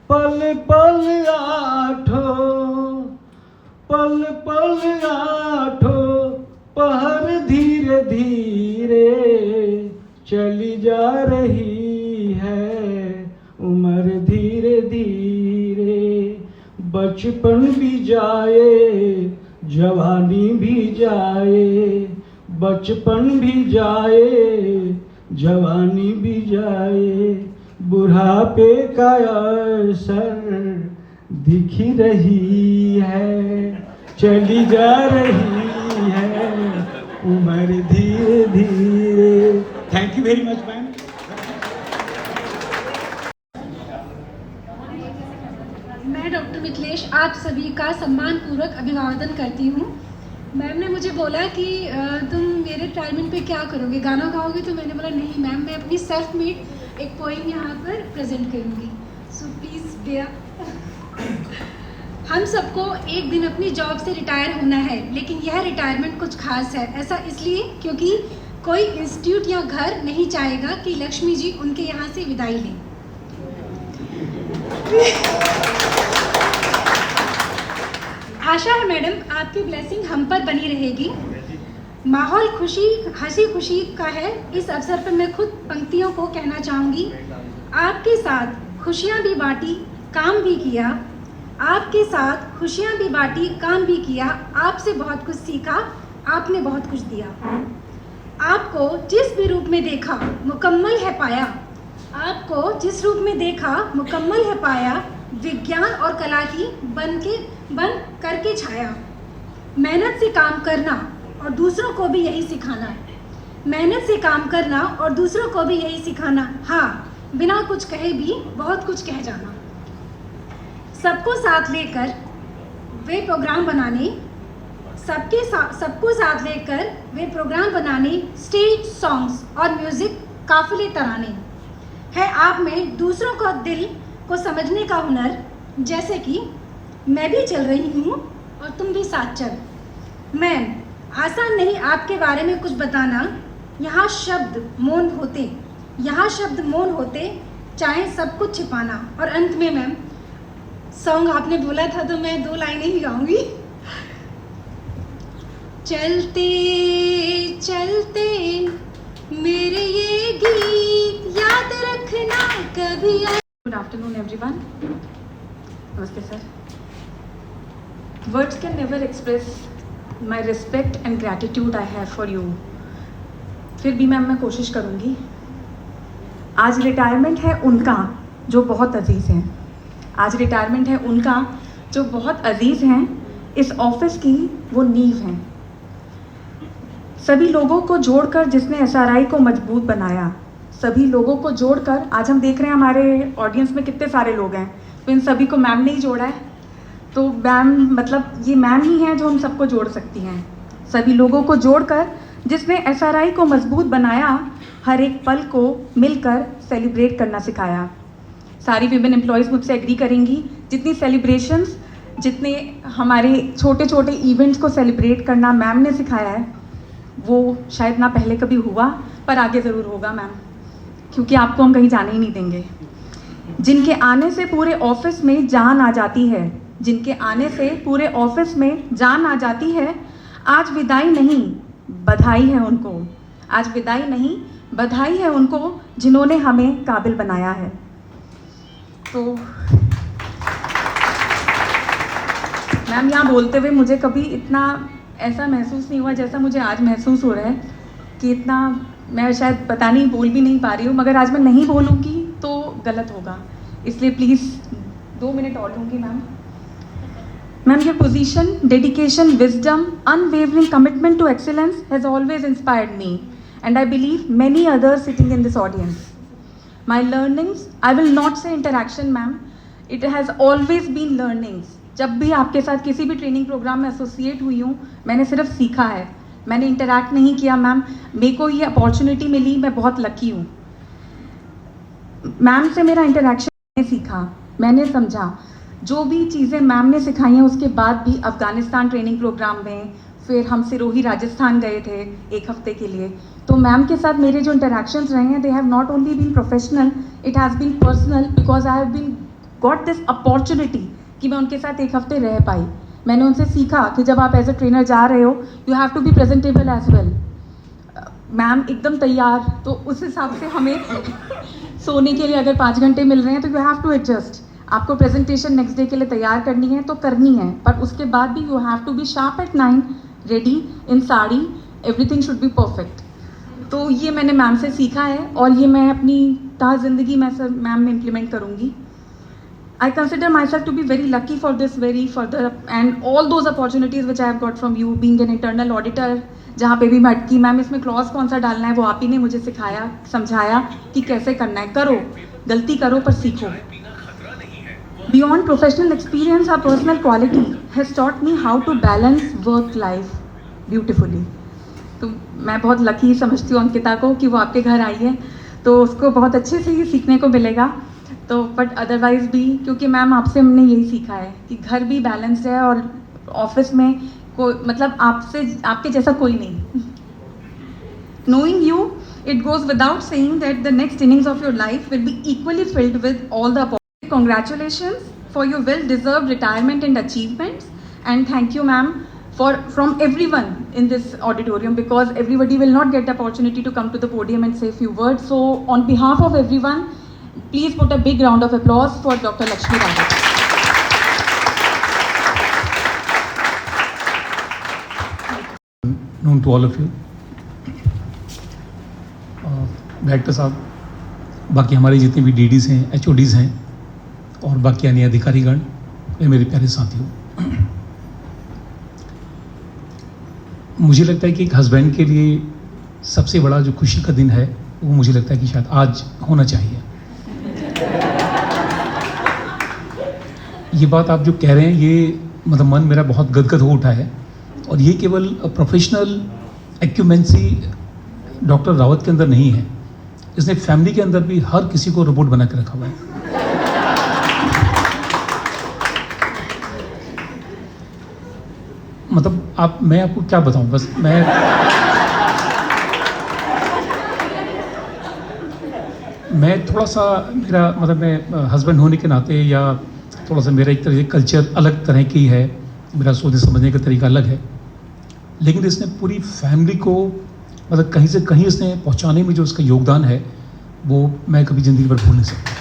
पल पल आठो पहर धीरे धीरे, चली जा रही है उम्र धीरे धीरे। बचपन भी जाए जवानी भी जाए, बचपन भी जाए जवानी भी जाए, बुढ़ापे का असर दिख रही है, चली जा रही है उम्र धीरे धीरे। Thank you very much ma'am. मैं डॉक्टर मिथिलेश आप सभी का सम्मान पूर्वक अभिवादन करती हूँ। मैम ने मुझे बोला कि तुम मेरे रिटायरमेंट पे क्या करोगे, गाना गाओगे? तो मैंने बोला नहीं मैम, मैं अपनी सेल्फ मेड एक पोइम यहाँ पर प्रेजेंट करूँगी। So please bear. हम सबको एक दिन अपनी जॉब से रिटायर होना है, लेकिन यह रिटायरमेंट कुछ खास है। ऐसा इसलिए क्योंकि कोई इंस्टीट्यूट या घर नहीं चाहेगा कि लक्ष्मी जी उनके यहाँ से विदाई लें। आशा है मैडम आपकी ब्लेसिंग हम पर बनी रहेगी। माहौल खुशी हंसी खुशी का है। इस अवसर पर मैं खुद पंक्तियों को कहना चाहूँगी। आपके साथ खुशियाँ भी बांटी, काम भी किया। आपके साथ खुशियाँ भी बांटी, काम भी किया। आपसे बहुत कुछ सीखा, आपने बहुत कुछ दिया। आपको जिस भी रूप में देखा मुकम्मल है पाया। आपको जिस रूप में देखा मुकम्मल है पाया। विज्ञान और कला की बन करके छाया। मेहनत से काम करना और दूसरों को भी यही सिखाना। मेहनत से काम करना और दूसरों को भी यही सिखाना। हाँ, बिना कुछ कहे भी बहुत कुछ कह जाना। सबको साथ लेकर वे प्रोग्राम बनाने, सबको साथ लेकर वे प्रोग्राम बनाने। स्टेज सॉन्ग्स और म्यूज़िक काफिले तराने। है आप में दूसरों को दिल को समझने का हुनर। जैसे कि मैं भी चल रही हूँ और तुम भी साथ चल। मैम, आसान नहीं आपके बारे में कुछ बताना। यहाँ शब्द मौन होते, यहाँ शब्द मौन होते, चाहे सब कुछ छिपाना। और अंत में मैम, सॉन्ग आपने बोला था तो मैं 2 लाइनें ही गाऊंगी। चलते चलते मेरे ये गीत याद रखना कभी। Good afternoon everyone. Namaste sir. Words can never express my respect and gratitude I have for you. फिर भी मैम मैं कोशिश करूँगी। आज रिटायरमेंट है उनका जो बहुत अजीज़ हैं। आज रिटायरमेंट है उनका जो बहुत अजीज़ हैं। इस ऑफिस की वो नींव हैं। सभी लोगों को जोड़कर जिसने एसआरआई को मजबूत बनाया, सभी लोगों को जोड़कर आज हम देख रहे हैं हमारे ऑडियंस में कितने सारे लोग हैं, तो इन सभी को मैम ने ही जोड़ा है। तो मैम मतलब ये मैम ही हैं जो हम सबको जोड़ सकती हैं। सभी लोगों को जोड़कर जिसने एसआरआई को मजबूत बनाया, हर एक पल को मिलकर सेलिब्रेट करना सिखाया। सारी विमेन एम्प्लॉयज़ मुझसे एग्री करेंगी, जितनी सेलिब्रेशंस, जितने हमारे छोटे छोटे इवेंट्स को सेलिब्रेट करना मैम ने सिखाया है, वो शायद ना पहले कभी हुआ पर आगे ज़रूर होगा मैम, क्योंकि आपको हम कहीं जाने ही नहीं देंगे। जिनके आने से पूरे ऑफिस में जान आ जाती है, जिनके आने से पूरे ऑफिस में जान आ जाती है, आज विदाई नहीं बधाई है उनको। आज विदाई नहीं बधाई है उनको जिन्होंने हमें काबिल बनाया है। तो मैम यहाँ बोलते हुए मुझे कभी इतना ऐसा महसूस नहीं हुआ जैसा मुझे आज महसूस हो रहा है कि इतना मैं शायद पता नहीं बोल भी नहीं पा रही हूँ, मगर आज मैं नहीं बोलूँगी तो गलत होगा, इसलिए प्लीज़ 2 मिनट और लूँगी ma'am. Ma'am, your position, dedication, wisdom, unwavering commitment to excellence has always inspired me, and I believe many others sitting in this audience. My learnings, I will not say interaction ma'am, it has always been learnings. जब भी आपके साथ किसी भी training programme में associate हुई हूँ, मैंने सिर्फ सीखा है, मैंने इंटरैक्ट नहीं किया मैम। मेरे को ये अपॉर्चुनिटी मिली, मैं बहुत लकी हूँ। मैम से मेरा इंटरैक्शन मैंने सीखा, मैंने समझा, जो भी चीज़ें मैम ने सिखाई हैं। उसके बाद भी अफ़गानिस्तान ट्रेनिंग प्रोग्राम में, फिर हम सिरोही राजस्थान गए थे 1 हफ्ते के लिए। तो मैम के साथ मेरे जो इंटरैक्शंस रहे हैं, they have not only been professional, it has been personal, because I have been got this opportunity कि मैं उनके साथ 1 हफ्ते रह पाई। मैंने उनसे सीखा कि जब आप एज अ ट्रेनर जा रहे हो, you have to be presentable as well. Ma'am एकदम तैयार, तो उस हिसाब से हमें सोने के लिए अगर 5 घंटे मिल रहे हैं तो यू हैव टू एडजस्ट। आपको प्रेजेंटेशन नेक्स्ट डे के लिए तैयार करनी है तो करनी है, पर उसके बाद भी you have to be sharp at 9, ready in sari, everything should be perfect. तो ये मैंने मैम से सीखा है और ये मैं अपनी ज़िंदगी में सर मैम में इम्प्लीमेंट करूँगी। I consider myself to be very lucky for this very further and all those opportunities which I have got from you, being an internal auditor, जहाँ पे भी मैं अटकी मैम, इसमें क्लॉज कौन सा डालना है वो आप ही ने मुझे सिखाया, समझाया कि कैसे करना है। करो, गलती करो पर सीखो। Beyond professional experience, our personal quality has taught me how to balance work life beautifully. तो मैं बहुत लकी समझती हूँ अंकिता को कि वो आपके घर आई है, तो उसको बहुत अच्छे से ही सीखने को मिलेगा। तो बट अदरवाइज़ भी, क्योंकि मैम आपसे हमने यही सीखा है कि घर भी बैलेंस्ड है और ऑफिस में कोई मतलब आपके जैसा कोई नहीं। Knowing you, it goes without saying that the next innings of your life will be equally filled with all the opportunities. Congratulations for your well-deserved retirement and achievements, and thank you, ma'am, from everyone in this auditorium, because everybody will not get the opportunity to come to the podium and say a few words. So, on behalf of everyone, please put a big round of applause for Dr. Lakshmi Rawat. Known to all of you. Director साहब, बाकी हमारे जितने भी डीडीज़ हैं, एचओडीज़ हैं और बाकी अन्य अधिकारीगण, ये मेरे प्यारे साथियों, मुझे लगता है कि एक हस्बैंड के लिए सबसे बड़ा जो खुशी का दिन है वो मुझे लगता है कि शायद आज होना चाहिए। ये बात आप जो कह रहे हैं, ये मतलब मन मेरा बहुत गदगद हो उठा है, और ये केवल प्रोफेशनल एक्यूमेंसी डॉक्टर रावत के अंदर नहीं है, इसने फैमिली के अंदर भी हर किसी को रोबोट बना के रखा हुआ है। मतलब मैं आपको क्या बताऊं, बस मैं थोड़ा सा, मेरा मतलब मैं हस्बैंड होने के नाते या थोड़ा सा मेरा एक तरह से कल्चर अलग तरह की है, मेरा सोचने समझने का तरीका अलग है, लेकिन इसने पूरी फैमिली को मतलब कहीं से कहीं इसने पहुंचाने में जो उसका योगदान है वो मैं कभी ज़िंदगी भर भूल नहीं सकता।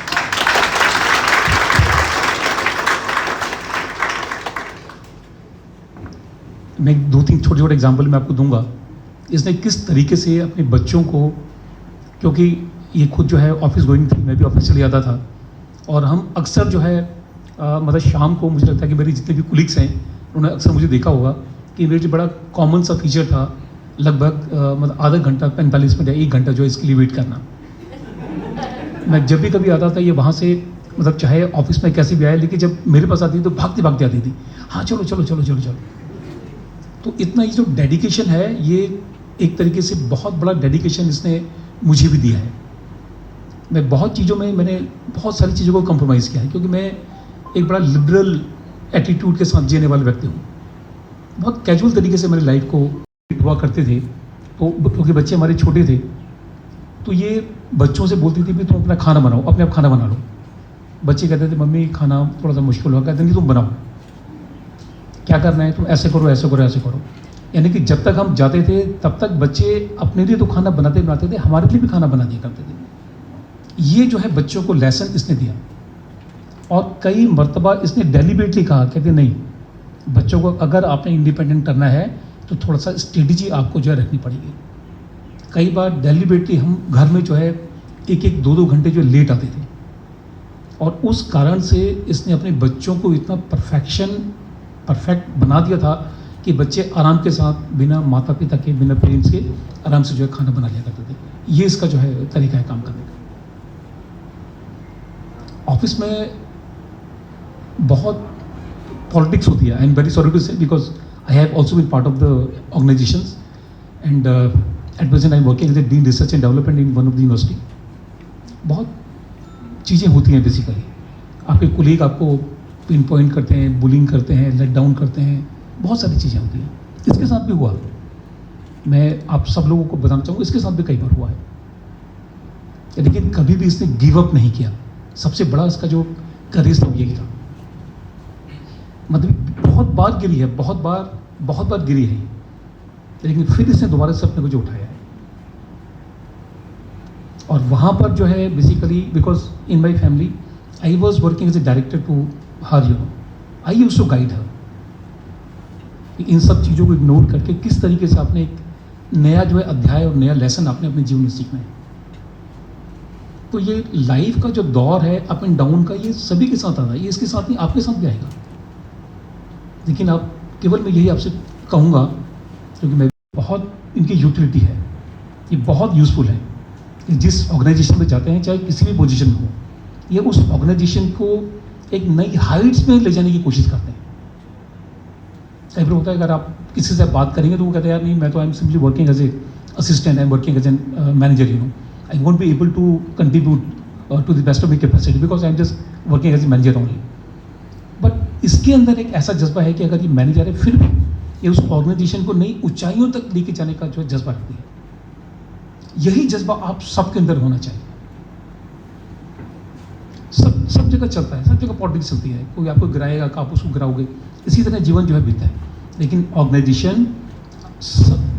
मैं 2-3 छोटे एग्जाम्पल मैं आपको दूंगा, इसने किस तरीके से अपने बच्चों को, क्योंकि ये खुद जो है ऑफिस गोइंग थी, मैं भी ऑफिस चले जाता था, और हम अक्सर जो है मतलब शाम को, मुझे लगता है कि मेरे जितने भी कुलीग्स हैं उन्होंने अक्सर मुझे देखा होगा कि मेरे जो बड़ा कॉमन सा फीचर था, लगभग मतलब आधा घंटा 45 मिनट या 1 घंटा जो है इसके लिए वेट करना। मैं जब भी कभी आता था, ये वहाँ से मतलब चाहे ऑफिस में कैसे भी आए, लेकिन जब मेरे पास आती थी तो भागते भागते आती थी, हाँ चलो चलो चलो चलो चलो। तो इतना ये जो डेडिकेशन है, ये एक तरीके से बहुत बड़ा डेडिकेशन इसने मुझे भी दिया है। मैं बहुत चीज़ों में, मैंने बहुत सारी चीज़ों को कॉम्प्रोमाइज़ किया है, क्योंकि मैं एक बड़ा लिबरल एटीट्यूड के साथ जीने वाले व्यक्ति हूँ। बहुत कैजुअल तरीके से मेरी लाइफ को हुआ करते थे, तो क्योंकि बच्चे हमारे छोटे थे, तो ये बच्चों से बोलती थी भी तुम अपना खाना बनाओ, अपने आप खाना बना लो। बच्चे कहते थे मम्मी खाना थोड़ा सा मुश्किल हुआ, कहते नहीं तुम बनाओ, क्या करना है तुम ऐसे करो ऐसे करो ऐसे करो। यानी कि जब तक हम जाते थे तब तक बच्चे अपने लिए तो खाना बनाते थे, हमारे लिए भी खाना बना दिया करते थे। ये जो है बच्चों को लेसन इसने दिया, और कई मर्तबा इसने डेलिबरेटली कहा, कहते नहीं बच्चों को अगर आपने इंडिपेंडेंट करना है तो थोड़ा सा स्ट्रेटजी आपको जो है रखनी पड़ेगी। कई बार डेलिबरेटली हम घर में जो है 1-1, 2-2 घंटे जो लेट आते थे, और उस कारण से इसने अपने बच्चों को इतना परफेक्ट बना दिया था कि बच्चे आराम के साथ, बिना माता पिता के, बिना पेरेंट्स के, आराम से जो है खाना बना लिया करते थे। ये इसका जो है तरीका है काम करने का। ऑफिस में बहुत पॉलिटिक्स होती है, I am very sorry to say, because I have also been part of the organizations, and at present I am working as a Dean Research and Development in one of the university. बहुत चीज़ें होती हैं basically, आपके colleague आपको pin point करते हैं, bullying करते हैं, लेट डाउन करते हैं, बहुत सारी चीज़ें होती हैं। इसके साथ भी हुआ, मैं आप सब लोगों को बताना चाहूँगा, इसके साथ भी कई बार हुआ है, लेकिन कभी भी इसने गिव अप नहीं किया। सबसे बड़ा इसका जो करेज था वो यही था। मतलब बहुत बार गिरी है, बहुत बार गिरी है, लेकिन फिर इसने दोबारा से अपने को जो उठाया है। और वहाँ पर जो है basically, because in my family I was working as a director to her, you know, I used to guide her. इन सब चीज़ों को इग्नोर करके किस तरीके से आपने एक नया जो है अध्याय और नया लेसन आपने अपने जीवन में सीखना है। तो ये लाइफ का जो दौर है अप एंड डाउन का, ये सभी के साथ आता है, ये इसके साथ नहीं आपके साथ भी आएगा। लेकिन आप केवल मैं यही आपसे कहूँगा, क्योंकि मैं बहुत इनकी यूटिलिटी है, ये बहुत यूज़फुल है कि जिस ऑर्गेनाइजेशन में जाते हैं, चाहे किसी भी पोजीशन में हो, ये उस ऑर्गेनाइजेशन को एक नई हाइट्स में ले जाने की कोशिश करते हैं। कई बार होता है अगर आप किसी से बात करेंगे तो वो कहते हैं यार नहीं, मैं तो I am simply working as a assistant, I am working as an manager, you know, I won't be able to contribute to the best of my capacity because I am just working as a manager only. But इसके अंदर एक ऐसा जज्बा है कि अगर ये manager है फिर भी ये उस ऑर्गेनाइजेशन को नई ऊंचाइयों तक लेके जाने का जो जज्बा रखती है। यही जज्बा आप सबके अंदर होना चाहिए। सब जगह चलता है, सब जगह पॉलिटिक्स चलती है, कोई आपको गिराएगा, आप उसको गिराओगे, इसी तरह जीवन जो है बीतता है। लेकिन ऑर्गेनाइजेशन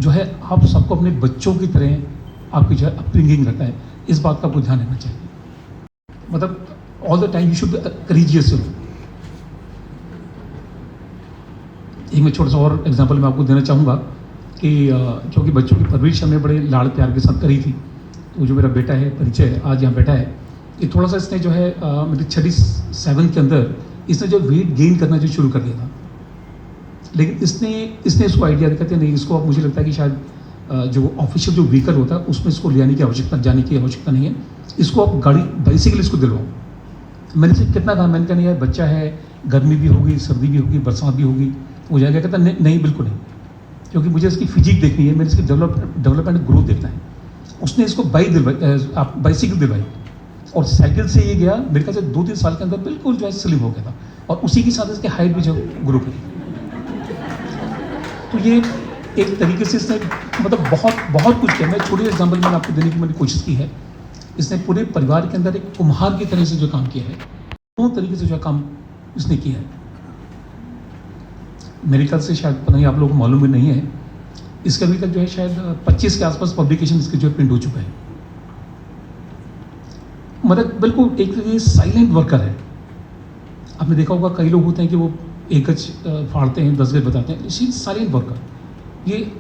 जो है आप सबको अपने बच्चों की तरह आपकी जो है अपब्रिंगिंग रहता है, इस बात का आपको ध्यान रखना चाहिए। मतलब all the time you should be courageous. एक मैं छोटा सा और एग्जांपल मैं आपको देना चाहूँगा कि क्योंकि बच्चों की परवरिश हमने बड़े लाड़ प्यार के साथ करी थी, तो जो मेरा बेटा है परिचय है आज यहाँ बैठा है, ये थोड़ा सा इसने जो है मेरी 37 के अंदर इसने जो वेट गेन करना जो शुरू कर दिया था। लेकिन इसने इसको आइडिया कहते नहीं, इसको अब मुझे लगता है कि शायद जो ऑफिशियल जो व्हीकल होता है उसमें इसको ले जाने की आवश्यकता नहीं है, इसको आप गाड़ी बाइसिकल इसको दिलवाओ। मैंने से कितना कहा, मैंने कहा नहीं यार बच्चा है, गर्मी भी होगी, सर्दी भी होगी, बरसात भी होगी, हो जाएगा। कहता नहीं बिल्कुल नहीं, क्योंकि मुझे इसकी फिजिक देखनी है, मेरे इसकी डेवलपमेंट ग्रोथ देखना है। उसने इसको बाइसिकल दिलवाई और साइकिल से ये गया, मेरे ख्याल से 2-3 साल के अंदर बिल्कुल जो है स्लिम हो गया था और उसी के साथ इसकी हाइट भी जो ग्रो करी। तो ये एक तरीके से इसने मतलब बहुत कुछ किया। मैं छोटे एग्जाम्पल मैंने आपको देने की मैंने कोशिश की है। इसने पूरे परिवार के अंदर एक कुम्हार की तरह से जो काम किया है, दो तरीके से जो काम इसने किया है। मेरे ख्याल से शायद पता नहीं आप लोगों को मालूम भी नहीं है, इसके अभी तक जो है शायद 25 के आसपास पब्लिकेशन इसके जो प्रिंट हो चुका है। मतलब बिल्कुल एक तरीके से साइलेंट वर्कर है। आपने देखा होगा कई लोग होते हैं कि वो एक गज फाड़ते हैं, 10 गज बताते हैं, शी साइलेंट वर्कर। ये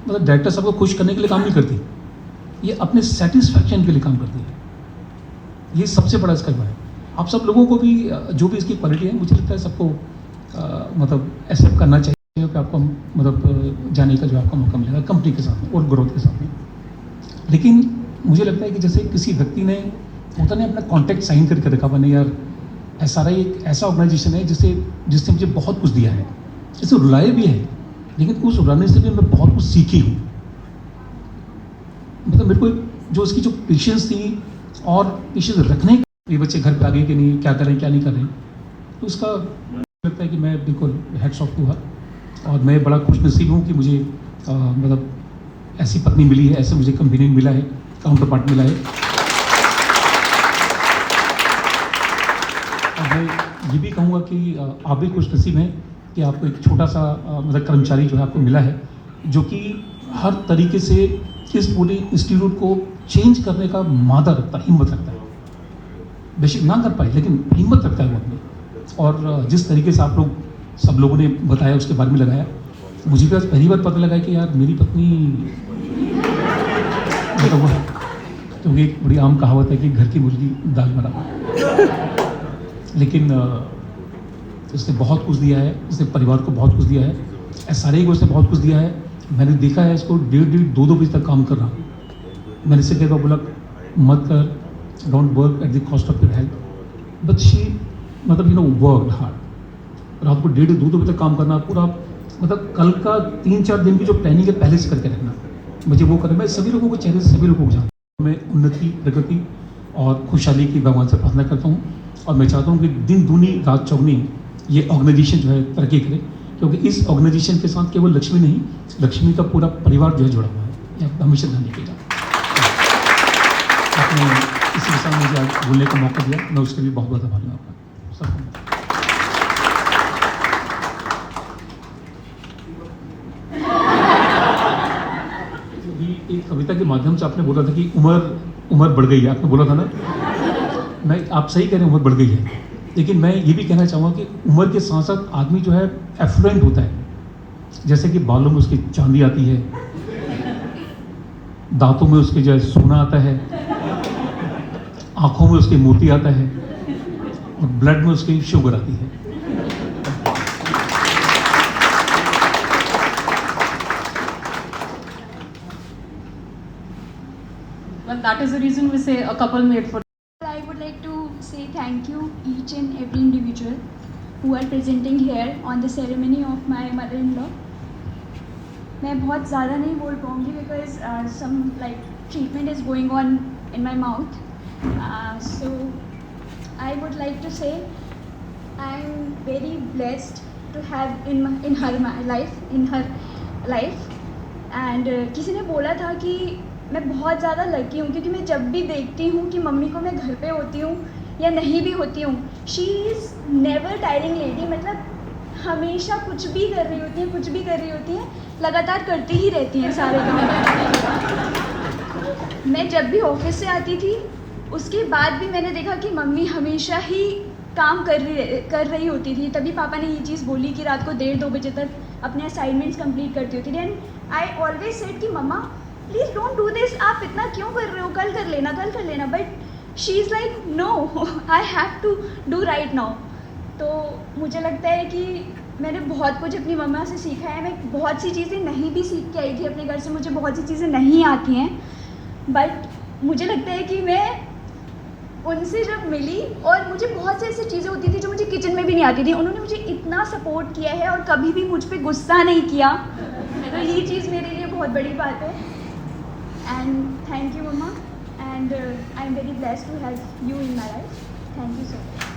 मतलब डायरेक्टर साहब को खुश करने के लिए काम नहीं करती, ये अपने सेटिस्फैक्शन के लिए काम करती है। ये सबसे बड़ा इसका है। आप सब लोगों को भी जो भी इसकी क्वालिटी है, मुझे लगता है सबको मतलब एक्सेप्ट करना चाहिए कि आपको मतलब जाने का जो आपका मौका मिलेगा कंपनी के साथ में और ग्रोथ के साथ में। लेकिन मुझे लगता है कि जैसे किसी व्यक्ति ने होता नहीं अपना कॉन्ट्रैक्ट साइन करके रखा हुआ, नहीं यार SRI एक ऐसा ऑर्गेनाइजेशन है जिसने मुझे बहुत कुछ दिया है, जैसे रुलाए भी है, लेकिन उस रुलाने से भी मैं बहुत कुछ सीखी हूँ। मतलब मेरे को जो उसकी जो पेशेंस थी और पेशेंस रखने, ये बच्चे घर पे आ गए कि नहीं, क्या कर रहे हैं क्या नहीं कर रहे हैं, तो उसका लगता है कि मैं बिल्कुल हेड्स ऑफ टू हर। और मैं बड़ा खुश नसीब हूँ कि मुझे मतलब ऐसी पत्नी मिली है, ऐसे मुझे कंपेनियन मिला है, काउंटर पार्ट मिला है। और मैं ये भी कहूँगा कि आप भी खुश नसीब हैं कि आपको एक छोटा सा मतलब कर्मचारी जो है आपको मिला है, जो कि हर तरीके से इस पूरे इंस्टीट्यूट को चेंज करने का मादा रखता है, हिम्मत रखता है। बेशक ना कर पाए लेकिन हिम्मत रखता है वो अपनी। और जिस तरीके से आप लोग सब लोगों ने बताया उसके बारे में लगाया, मुझे भी आज पहली बार पता लगा कि यार मेरी पत्नी मतलब वो है, क्योंकि एक बड़ी आम कहावत है कि घर की मुर्गी दाल बराबर। लेकिन इसने बहुत कुछ दिया है, इसने परिवार को बहुत कुछ दिया है, SRI को इसने बहुत कुछ दिया है। मैंने देखा है इसको 1:30-2 बजे तक काम कर रहा। मैंने इससे कई बार बोला मत कर, don't work at the cost of your health, but she मतलब यू नो वर्क हार्ड। रात को 1:30-2 बजे तक काम करना, पूरा मतलब कल का 3-4 दिन की जो प्लानिंग है पहले से करके रखना, मुझे वो करना। मैं सभी लोगों को चेहरे से सभी लोगों को जानता हूँ। मैं उन्नति, प्रगति और खुशहाली की भगवान से प्रार्थना करता हूँ और मैं चाहता हूँ कि दिन दूनी रात चौगनी ये ऑर्गेनाइजेशन जो है तरक्की करे, क्योंकि इस ऑर्गेनाइजेशन के साथ केवल लक्ष्मी नहीं, लक्ष्मी का पूरा परिवार जो है जुड़ा हुआ है। ये आप हमेशा ध्यान रखिएगा। आपने इसी के साथ मुझे आज बोलने का मौका दिया, मैं उसके लिए बहुत बहुत आभारी हूँ आपका सबको। एक कविता के माध्यम से आपने बोला था कि उम्र बढ़ गई है, आपने बोला था ना। मैं आप सही कह रहे हैं, उम्र बढ़ गई है, लेकिन मैं ये भी कहना चाहूँगा कि उम्र के साथ साथ आदमी जो है एफ्लुएंट होता है। जैसे कि बालों में उसकी चांदी आती है, दांतों में उसके जो है सोना आता है, आंखों में उसके मोती आता है और ब्लड में उसकी शुगर आती है। Well, that is the reason we say a couple made for. I would like to say thank you each and every individual who are presenting here on the ceremony of my mother-in-law. मैं बहुत ज़्यादा नहीं बोल पाऊँगी because some like treatment is going on in my mouth. So I would like to say I am very blessed to have in her life and किसी ने बोला था कि मैं बहुत ज़्यादा लकी हूँ क्योंकि मैं जब भी देखती हूँ कि मम्मी को मैं घर पे होती हूँ या नहीं भी होती हूँ, she is never tiring lady, मतलब हमेशा कुछ भी कर रही होती हैं, लगातार करती ही रहती हैं सारे काम। मैं जब भी ऑफिस से आती थी उसके बाद भी मैंने देखा कि मम्मी हमेशा ही काम कर रही होती थी। तभी पापा ने ये चीज़ बोली कि रात को 1:30-2 बजे तक अपने असाइनमेंट्स कंप्लीट करती होती थी। एंड आई ऑलवेज सेड कि mama please don't do this, आप इतना क्यों कर रहे हो, कल कर लेना। But she is like no, I have to do right now. तो मुझे लगता है कि मैंने बहुत कुछ अपनी मम्मा से सीखा है। मैं बहुत सी चीज़ें नहीं भी सीख के आई थी अपने घर से, मुझे बहुत सी चीज़ें नहीं आती हैं, बट मुझे लगता है कि मैं उनसे जब मिली और मुझे बहुत सी ऐसी चीज़ें होती थी जो मुझे किचन में भी नहीं आती थी, उन्होंने मुझे इतना सपोर्ट किया है और कभी भी मुझ पर गुस्सा नहीं किया। तो ये चीज़ मेरे लिए बहुत बड़ी बात है। And thank you mama, and I am very blessed to have you in my life. Thank you so much.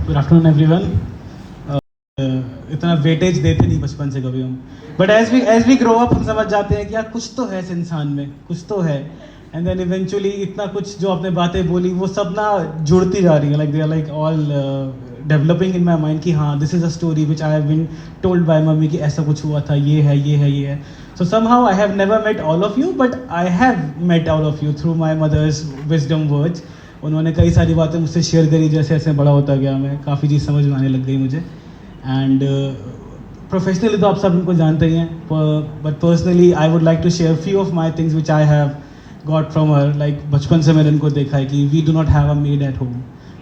Good afternoon everyone. इतना वेटेज देते नहीं बचपन से कभी हम, but as we grow up हम समझ जाते हैं कि यार कुछ तो है इस इंसान में, कुछ तो है। एंड देन इवेंचुअली इतना कुछ जो आपने बातें बोली वो सब ना जुड़ती जा रही है, like they are like all developing in my mind कि हाँ this is a story which I have been told by mummy कि ऐसा कुछ हुआ था, ये है। So somehow I have never met all of you, but I have met all of you through my mother's wisdom words. उन्होंने कई सारी बातें मुझसे शेयर करी, जैसे ऐसे बड़ा होता गया मैं, काफ़ी चीज़ समझ में आने लग गई मुझे। एंड प्रोफेशनली तो आप सब इनको जानते ही हैं, but personally I would like to share few of my things which I have got from her. Like बचपन से मैंने इनको देखा है कि we do not have a maid at home.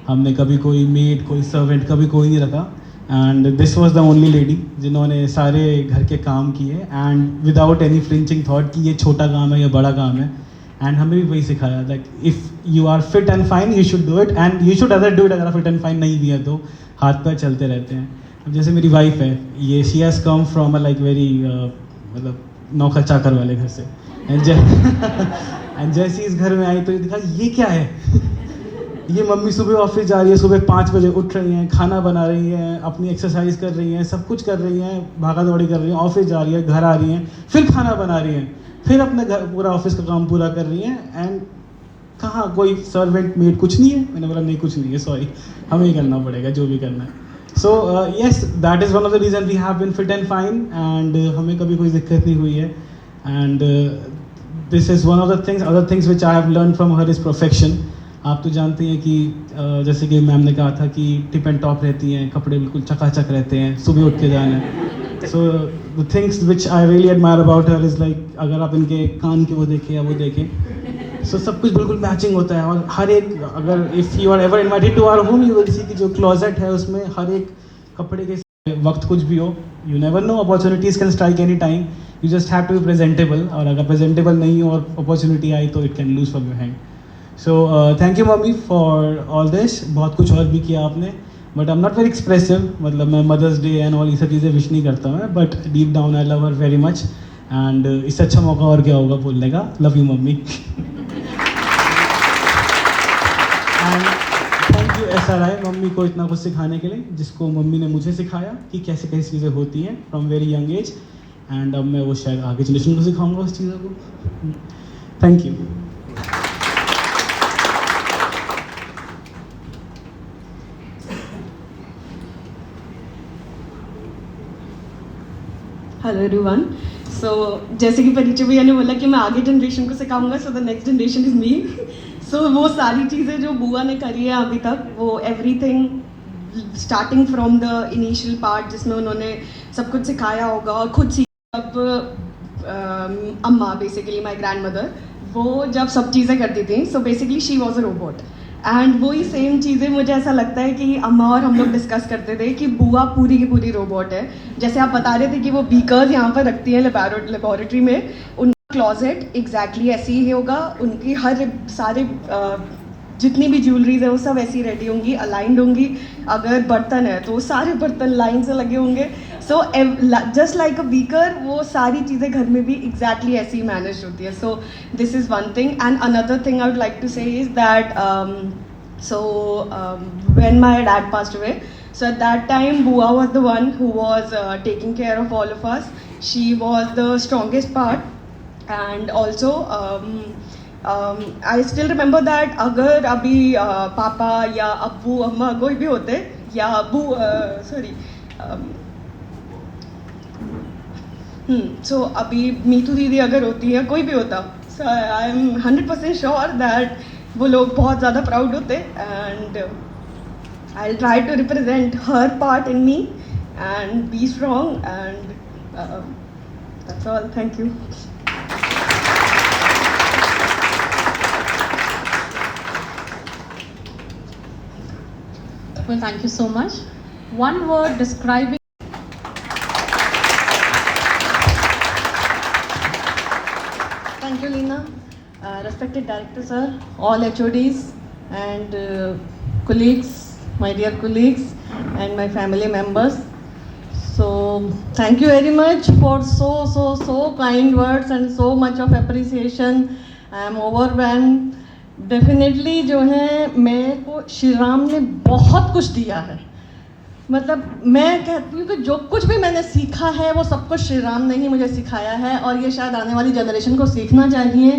हमने कभी कोई मेड, कोई सर्वेंट कभी कोई नहीं रखा। And this was the only lady जिन्होंने सारे घर के काम किए and without any flinching thought कि ये छोटा काम है या बड़ा काम है। एंड हमें भी वही सिखाया, like if you are fit and fine you should do it, and you should other do it. अगर फिट एंड फाइन नहीं भी है तो हाथ पैर चलते रहते हैं। अब जैसे मेरी वाइफ है, ये she has come from a like very मतलब नौकर चाकर वाले घर से। एंड जैसे इस घर में आई तो देखा ये क्या है। ये मम्मी सुबह ऑफिस जा रही है, सुबह 5 बजे उठ रही हैं, खाना बना रही हैं, अपनी एक्सरसाइज कर रही हैं, सब कुछ कर रही हैं, भागा दौड़ी कर रही हैं, ऑफिस जा रही है, घर आ रही हैं, फिर खाना बना रही हैं, फिर अपने घर पूरा ऑफिस का काम पूरा कर रही हैं। एंड कहाँ कोई सर्वेंट मेड कुछ नहीं है। मैंने बोला नहीं कुछ नहीं है, सॉरी, हमें ही करना पड़ेगा जो भी करना है। So yes, that is one of the reason we have been fit and fine, and हमें कभी कोई दिक्कत नहीं हुई है। And this is one of the things, other things which I have learn from her is perfection. आप तो जानते हैं कि जैसे कि मैम ने कहा था कि टिप एंड टॉप रहती हैं, कपड़े बिल्कुल चकाचक रहते हैं, सुबह उठ के जाना है। So the things which I really admire about her is like, अगर आप इनके कान के वो देखें या वो देखें, सो सब कुछ बिल्कुल मैचिंग होता है। और हर एक, अगर if you are ever invited to our home you will see कि जो क्लोजेट है उसमें हर एक कपड़े के वक्त कुछ भी हो, you never know, opportunities can strike any time, you just have to be presentable. और अगर प्रेजेंटेबल नहीं हो और अपॉर्चुनिटी आई तो it can lose from your hand. So thank you mummy for all this. बहुत कुछ और भी किया आपने, but I am not very expressive, मतलब मैं मदर्स डे एंड ऑल ये सब चीज़ें विश नहीं करता मैं, but deep down I love her very much. And इससे अच्छा मौका और क्या होगा बोलने का। Love you mummy. And thank you SRI mummy को इतना कुछ सिखाने के लिए, जिसको मम्मी ने मुझे सिखाया कि कैसे कैसी चीज़ें होती हैं from very young age. And अब मैं वो शायद आगे जनरेशन को सिखाऊंगा उस चीज़ों को। Thank you. Hello everyone. So जैसे कि परिचय भैया ने बोला कि मैं आगे जनरेशन को सिखाऊंगा, so the next generation is me. So वो सारी चीज़ें जो बुआ ने करी है अभी तक, वो everything starting from the initial part जिसमें उन्होंने सब कुछ सिखाया होगा और खुद सीखा। अब अम्मा बेसिकली माई ग्रैंड मदर, वो जब सब चीज़ें करती थी, so basically she was a robot and वही सेम चीज़ें मुझे ऐसा लगता है कि अम्मा और हम लोग डिस्कस करते थे कि बुआ पूरी की पूरी रोबोट है। जैसे आप बता रहे थे कि वो बीकर्स यहाँ पर रखती हैं लेबोरेटरी में, उनका क्लॉजेट एग्जैक्टली ऐसे ही होगा, उनकी हर सारे जितनी भी ज्वेलरीज है वो सब ऐसी रेडी होंगी, अलाइंड होंगी। अगर बर्तन है तो वो सारे बर्तन लाइन से लगे होंगे। So just like a beaker, वो सारी चीज़ें घर में भी एग्जैक्टली ऐसी ही मैनेज होती है। So this is one thing. And another thing I would like to say is that when my dad passed away, so at that time Bua was the one who was taking care of all of us. She was the strongest part, and also I still remember that अगर अभी पापा या अब्बू अम्मा कोई भी होते या अब्बू सो अभी मीतू दीदी अगर होती है, कोई भी होता, so I am 100% sure that वो लोग बहुत ज़्यादा प्राउड होते। And I will try to represent her part in me and be strong and that's all. Thank you. Well, thank you so much. One word describing. Thank you, Leena. Respected director, sir, all HODs and colleagues, my dear colleagues, and my family members. So, thank you very much for so kind words and so much of appreciation. I am overwhelmed. Definitely जो है मेरे को श्री राम ने बहुत कुछ दिया है। मतलब मैं कहती हूँ कि जो कुछ भी मैंने सीखा है वो सब कुछ श्री राम ने ही मुझे सिखाया है, और ये शायद आने वाली जनरेशन को सीखना चाहिए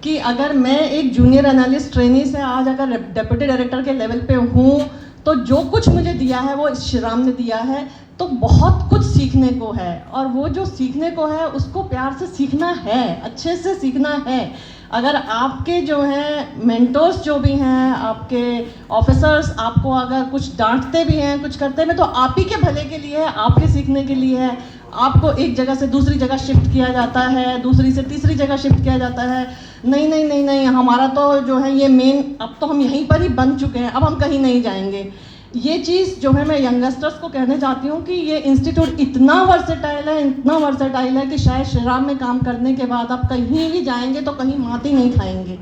कि अगर मैं एक जूनियर एनालिस्ट ट्रेनी से आज अगर डेप्यूटी डायरेक्टर के लेवल पे हूँ तो जो कुछ मुझे दिया है वो श्री राम ने दिया है। तो बहुत कुछ सीखने को है, और वो जो सीखने को है उसको प्यार से सीखना है, अच्छे से सीखना है। अगर आपके जो हैं मेंटर्स जो भी हैं, आपके ऑफिसर्स आपको अगर कुछ डांटते भी हैं, कुछ करते हैं, तो आप ही के भले के लिए है, आपके सीखने के लिए है। आपको एक जगह से दूसरी जगह शिफ्ट किया जाता है, दूसरी से तीसरी जगह शिफ्ट किया जाता है। नहीं, हमारा तो जो है ये मेन, अब तो हम यहीं पर ही बन चुके हैं, अब हम कहीं नहीं जाएंगे। ये चीज़ जो है मैं यंगस्टर्स को कहना चाहती हूँ कि ये इंस्टीट्यूट इतना वर्सेटाइल है कि शायद श्री राम में काम करने के बाद आप कहीं भी जाएंगे तो कहीं माती नहीं खाएंगे।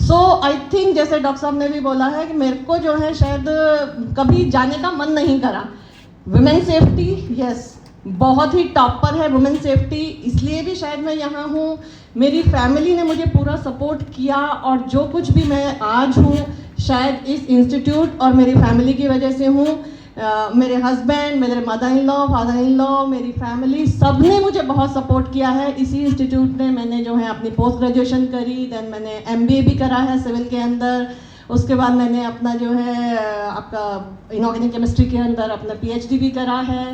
सो आई थिंक जैसे डॉक्टर साहब ने भी बोला है कि मेरे को जो है शायद कभी जाने का मन नहीं करा। वुमेन सेफ्टी, यस, बहुत ही टॉप पर है वुमेन सेफ्टी, इसलिए भी शायद मैं यहाँ हूँ। मेरी फैमिली ने मुझे पूरा सपोर्ट किया, और जो कुछ भी मैं आज हूँ शायद इस इंस्टीट्यूट और मेरी फैमिली की वजह से हूँ। मेरे हस्बैंड, मेरे mother in law, father in law, मेरी फैमिली, सब ने मुझे बहुत सपोर्ट किया है। इसी इंस्टीट्यूट ने मैंने जो है अपनी पोस्ट ग्रेजुएशन करी, देन मैंने MBA भी करा है सिविल के अंदर। उसके बाद मैंने अपना जो है आपका इनऑर्गेनिक केमिस्ट्री के अंदर अपना PhD भी करा है।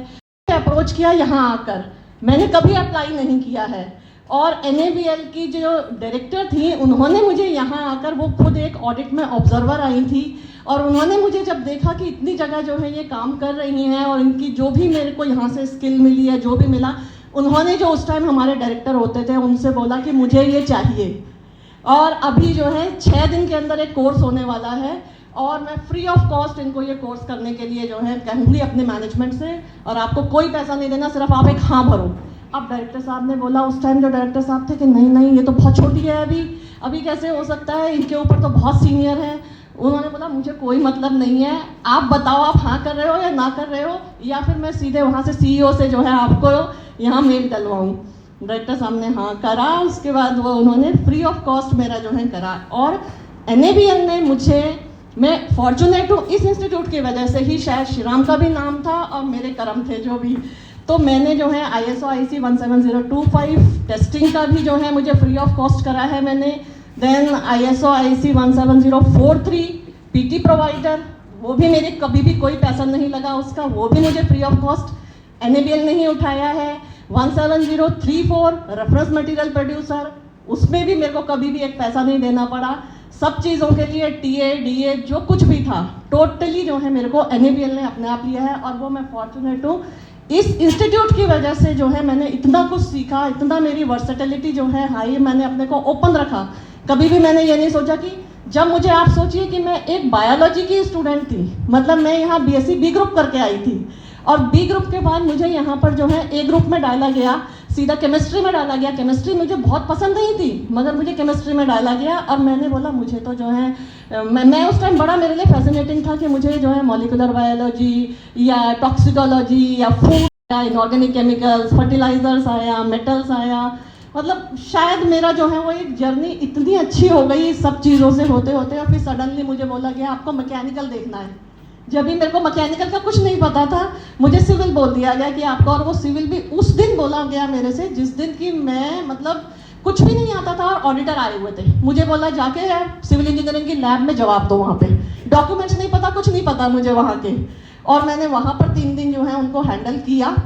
अप्रोच किया यहाँ आकर, मैंने कभी अप्लाई नहीं किया है। और NABL की जो डायरेक्टर थी उन्होंने मुझे यहाँ आकर, वो खुद एक ऑडिट में ऑब्जर्वर आई थी, और उन्होंने मुझे जब देखा कि इतनी जगह जो है ये काम कर रही हैं और इनकी जो भी मेरे को यहाँ से स्किल मिली है, जो भी मिला, उन्होंने जो उस टाइम हमारे डायरेक्टर होते थे उनसे बोला कि मुझे ये चाहिए। और अभी जो है 6 दिन के अंदर एक कोर्स होने वाला है, और मैं फ्री ऑफ कॉस्ट इनको ये कोर्स करने के लिए जो है कहूँगी अपने मैनेजमेंट से, और आपको कोई पैसा नहीं देना, सिर्फ आप एक हाँ भरो। अब डायरेक्टर साहब ने बोला, उस टाइम जो डायरेक्टर साहब थे, कि नहीं ये तो बहुत छोटी है, अभी कैसे हो सकता है, इनके ऊपर तो बहुत सीनियर है। उन्होंने बोला मुझे कोई मतलब नहीं है, आप बताओ आप हाँ कर रहे हो या ना कर रहे हो, या फिर मैं सीधे वहाँ से CEO से जो है आपको यहाँ मेल डलवाऊँ। डायरेक्टर साहब ने हाँ करा, उसके बाद वो उन्होंने फ्री ऑफ कॉस्ट मेरा जो है करा। और NABL ने मुझे, मैं फॉर्चुनेट हूँ इस इंस्टीट्यूट की वजह से ही, शायद श्री राम का भी नाम था और मेरे कर्म थे जो भी, तो मैंने जो है ISO IC 17025 टेस्टिंग का भी जो है मुझे फ्री ऑफ कॉस्ट करा है मैंने। Then ISO IC 17043 PT provider, वो भी मेरे कभी भी कोई पैसा नहीं लगा उसका, वो भी मुझे फ्री ऑफ कॉस्ट NABL ने ही उठाया है। 17034 रेफरेंस मटेरियल प्रोड्यूसर, उसमें भी मेरे को कभी भी एक पैसा नहीं देना पड़ा। सब चीज़ों के लिए TA DA जो कुछ भी था टोटली जो है मेरे को NABL ने अपने आप लिया है, और वो मैं फॉर्चुनेट हूँ। इस इंस्टीट्यूट की वजह से जो है मैंने इतना कुछ सीखा, इतना मेरी वर्सेटिलिटी जो है हाई, मैंने अपने को ओपन रखा। कभी भी मैंने ये नहीं सोचा कि जब मुझे आप सोचिए कि मैं एक बायोलॉजी की स्टूडेंट थी, मतलब मैं यहाँ बीएससी बी ग्रुप करके आई थी, और बी ग्रुप के बाद मुझे यहाँ पर जो है ए ग्रुप में डाला गया, सीधा केमिस्ट्री में डाला गया। केमिस्ट्री मुझे बहुत पसंद नहीं थी, मगर मुझे केमिस्ट्री में डाला गया और मैंने बोला मुझे तो जो है मैं उस टाइम बड़ा मेरे लिए फैसिनेटिंग था कि मुझे जो है मॉलिकुलर बायोलॉजी या टॉक्सिकोलॉजी या फूड या इनऑर्गेनिक केमिकल्स, फर्टिलाइजर्स आया, मेटल्स आया, मतलब शायद मेरा जो है वो एक जर्नी इतनी अच्छी हो गई सब चीज़ों से होते होते, और फिर सडनली मुझे बोला गया आपको मैकेनिकल देखना है। जब भी मेरे को मैकेनिकल का कुछ नहीं पता था, मुझे सिविल बोल दिया गया कि आपको, और वो सिविल भी उस दिन बोला गया मेरे से जिस दिन की मैं मतलब कुछ भी नहीं आता था और ऑडिटर आए हुए थे। मुझे बोला जाके सिविल इंजीनियरिंग की लैब में जवाब दो, वहाँ पे डॉक्यूमेंट्स नहीं पता, कुछ नहीं पता मुझे वहाँ के, और मैंने वहाँ पर 3 दिन जो है उनको हैंडल किया।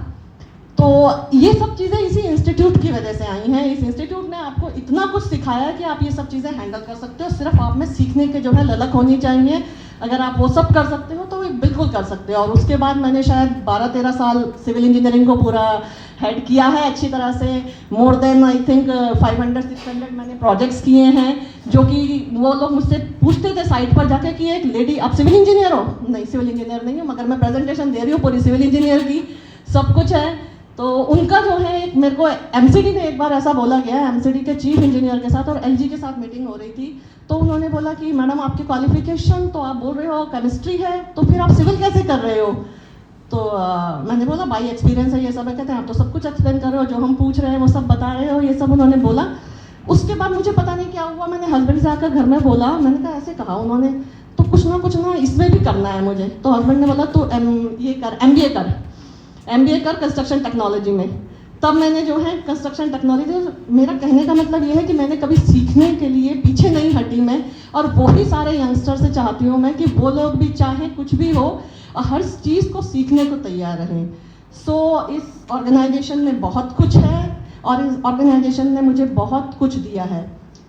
तो ये सब चीज़ें इसी इंस्टीट्यूट की वजह से आई हैं। इस इंस्टीट्यूट ने आपको इतना कुछ सिखाया कि आप ये सब चीज़ें हैंडल कर सकते हो, सिर्फ आप में सीखने के जो है ललक होनी चाहिए। अगर आप वो सब कर सकते हो तो वो बिल्कुल कर सकते हो। और उसके बाद मैंने शायद 12-13 साल सिविल इंजीनियरिंग को पूरा हेड किया है अच्छी तरह से। मोर देन आई थिंक 500-600 मैंने प्रोजेक्ट्स किए हैं, जो कि वो लोग मुझसे पूछते थे साइट पर जाके कि एक लेडी आप सिविल इंजीनियर हो? नहीं, सिविल इंजीनियर नहीं हूँ, मगर मैं प्रेजेंटेशन दे रही हूँ पूरी सिविल इंजीनियर की, सब कुछ है। तो उनका जो है मेरे को एमसीडी में एक बार ऐसा बोला गया, एमसीडी के चीफ इंजीनियर के साथ और एलजी के साथ मीटिंग हो रही थी, तो उन्होंने बोला कि मैडम आपकी क्वालिफिकेशन तो आप बोल रहे हो केमिस्ट्री है, तो फिर आप सिविल कैसे कर रहे हो? तो मैंने बोला बाई एक्सपीरियंस है ये सब है। कहते हैं आप तो सब कुछ एक्सप्लेन कर रहे हो, जो हम पूछ रहे हैं वो सब बता रहे हो, ये सब उन्होंने बोला। उसके बाद मुझे पता नहीं क्या हुआ, मैंने हस्बैंड से आकर घर में बोला, मैंने कहा ऐसे कहा उन्होंने, तो कुछ ना इसमें भी करना है मुझे। तो हस्बैंड ने बोला तू ये कर, एमबीए कर कंस्ट्रक्शन टेक्नोलॉजी में। तब मैंने जो है कंस्ट्रक्शन टेक्नोलॉजी, मेरा कहने का मतलब ये है कि मैंने कभी सीखने के लिए पीछे नहीं हटी मैं, और वही सारे यंगस्टर से चाहती हूँ मैं कि वो लोग भी चाहे कुछ भी हो और हर चीज़ को सीखने को तैयार रहें। सो इस ऑर्गेनाइजेशन में बहुत कुछ है और इस ऑर्गेनाइजेशन ने मुझे बहुत कुछ दिया है।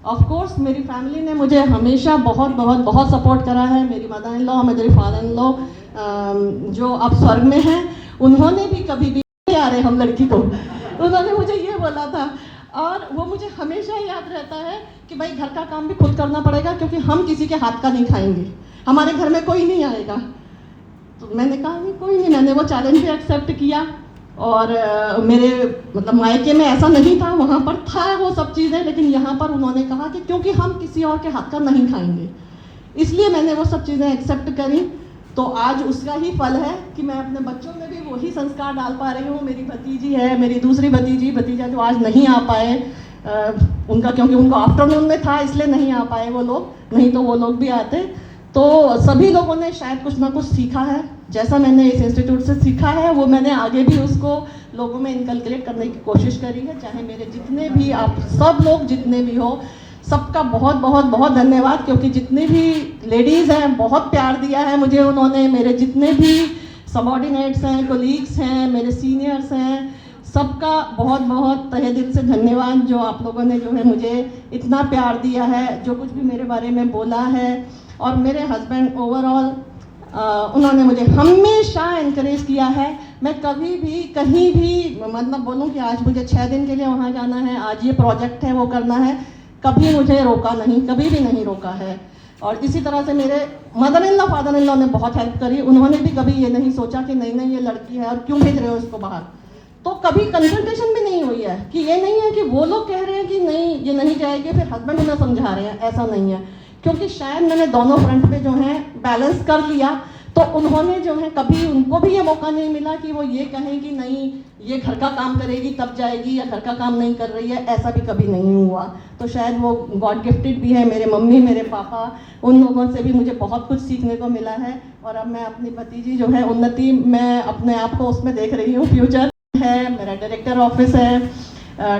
ऑफ कोर्स मेरी फैमिली ने मुझे हमेशा बहुत सपोर्ट करा है। मेरी मदर इन लॉ, मेरे फादर इन लॉ जो अब स्वर्ग में हैं, उन्होंने भी कभी भी नहीं आ रहे हम लड़की को, उन्होंने मुझे ये बोला था, और वो मुझे हमेशा याद रहता है कि भाई घर का काम भी खुद करना पड़ेगा, क्योंकि हम किसी के हाथ का नहीं खाएंगे, हमारे घर में कोई नहीं आएगा। तो मैंने कहा नहीं कोई नहीं, मैंने वो चैलेंज भी एक्सेप्ट किया। और मेरे मतलब मायके में ऐसा नहीं था, वहाँ पर था वो सब चीज़ें, लेकिन यहाँ पर उन्होंने कहा कि क्योंकि हम किसी और के हाथ का नहीं खाएंगे, इसलिए मैंने वो सब चीज़ें एक्सेप्ट करी। तो आज उसका ही फल है कि मैं अपने बच्चों में भी वही संस्कार डाल पा रही हूँ। मेरी भतीजी है, मेरी दूसरी भतीजा जो आज नहीं आ पाए, उनका क्योंकि उनको आफ्टरनून में था इसलिए नहीं आ पाए वो लोग, नहीं तो वो लोग भी आते। तो सभी लोगों ने शायद कुछ ना कुछ सीखा है, जैसा मैंने इस इंस्टीट्यूट से सीखा है वो मैंने आगे भी उसको लोगों में इनकलकेट करने की कोशिश करी है। चाहे मेरे जितने भी आप सब लोग जितने भी हो, सबका बहुत धन्यवाद, क्योंकि जितनी भी लेडीज़ हैं बहुत प्यार दिया है मुझे उन्होंने। मेरे जितने भी सबॉर्डिनेट्स हैं, कोलीग्स हैं, मेरे सीनियर्स हैं, सबका बहुत तहे दिल से धन्यवाद, जो आप लोगों ने जो है मुझे इतना प्यार दिया है, जो कुछ भी मेरे बारे में बोला है। और मेरे हस्बैंड ओवरऑल उन्होंने मुझे हमेशा इनकरेज किया है। मैं कभी भी कहीं भी मतलब बोलूँ कि आज मुझे 6 दिन के लिए वहाँ जाना है, आज ये प्रोजेक्ट है वो करना है, कभी मुझे रोका नहीं, कभी भी नहीं रोका है। और इसी तरह से मेरे mother in law, father in law ने बहुत हेल्प करी। उन्होंने भी कभी ये नहीं सोचा कि नहीं ये लड़की है और क्यों भेज रहे हो इसको बाहर। तो कभी कंसल्टेशन भी नहीं हुई है कि ये नहीं है कि वो लोग कह रहे हैं कि नहीं ये नहीं जाएगी फिर हस्बैंड उन्हें समझा रहे हैं, ऐसा नहीं है। क्योंकि शायद मैंने दोनों फ्रंट पे जो है बैलेंस कर लिया, तो उन्होंने जो है कभी उनको भी ये मौका नहीं मिला कि वो ये कहें कि नहीं ये घर का काम करेगी तब जाएगी, या घर का काम नहीं कर रही है, ऐसा भी कभी नहीं हुआ। तो शायद वो गॉड गिफ्टेड भी है। मेरे मम्मी, मेरे पापा, उन लोगों से भी मुझे बहुत कुछ सीखने को मिला है। और अब मैं अपनी भतीजी जो है उन्नति, मैं अपने आप को उसमें देख रही हूँ। फ्यूचर है, मेरा डायरेक्टर ऑफिस है,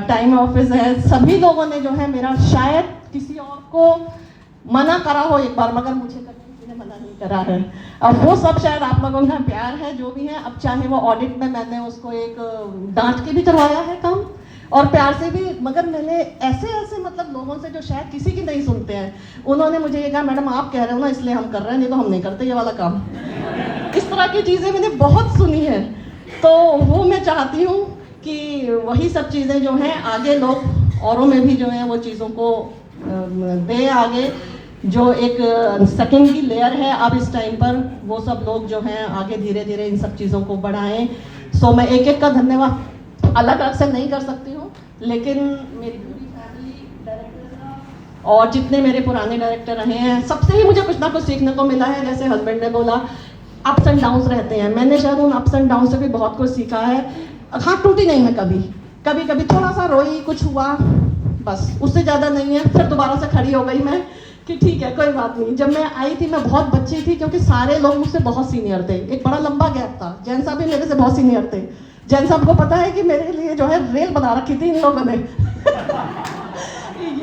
टाइम ऑफिस है, सभी लोगों ने जो है मेरा, शायद किसी और को मना करा हो एक बार, मगर मुझे कभी किसी ने मना नहीं करा है। अब वो सब शायद आप लोगों का प्यार है जो भी है। अब चाहे वो ऑडिट में मैंने उसको एक डांट के भी करवाया है काम, और प्यार से भी, मगर मैंने ऐसे मतलब लोगों से जो शायद किसी की नहीं सुनते हैं, उन्होंने मुझे ये कहा मैडम आप कह रहे हो ना इसलिए हम कर रहे हैं, नहीं तो हम नहीं करते ये वाला काम। इस तरह की चीज़ें मैंने बहुत सुनी है। तो वो मैं चाहती हूँ कि वही सब चीज़ें जो हैं आगे लोग औरों में भी जो है वो चीज़ों को दे आगे। जो एक सेकेंडरी लेयर है अब इस टाइम पर, वो सब लोग जो हैं आगे धीरे धीरे इन सब चीज़ों को बढ़ाएं। सो मैं एक एक का धन्यवाद अलग अलग से नहीं कर सकती हूँ, लेकिन मेरी पूरी फैमिली, डायरेक्टर और जितने मेरे पुराने डायरेक्टर रहे हैं, सबसे ही मुझे कुछ ना कुछ सीखने को मिला है। जैसे हस्बैंड ने बोला अप्स एंड डाउन्स रहते हैं, मैंने शायद उन अप्स एंड डाउन से भी बहुत कुछ सीखा है। हाँ, टूटी नहीं मैं कभी, कभी कभी थोड़ा सा रोई, कुछ हुआ, बस उससे ज़्यादा नहीं है। फिर दोबारा से खड़ी हो गई मैं कि ठीक है कोई बात नहीं। जब मैं आई थी मैं बहुत बच्ची थी, क्योंकि सारे लोग मुझसे बहुत सीनियर थे, एक बड़ा लंबा गैप था। जैन साहब भी मेरे से बहुत सीनियर थे। जैन साहब को पता है कि मेरे लिए जो है रेल बना रखी थी इन लोगों ने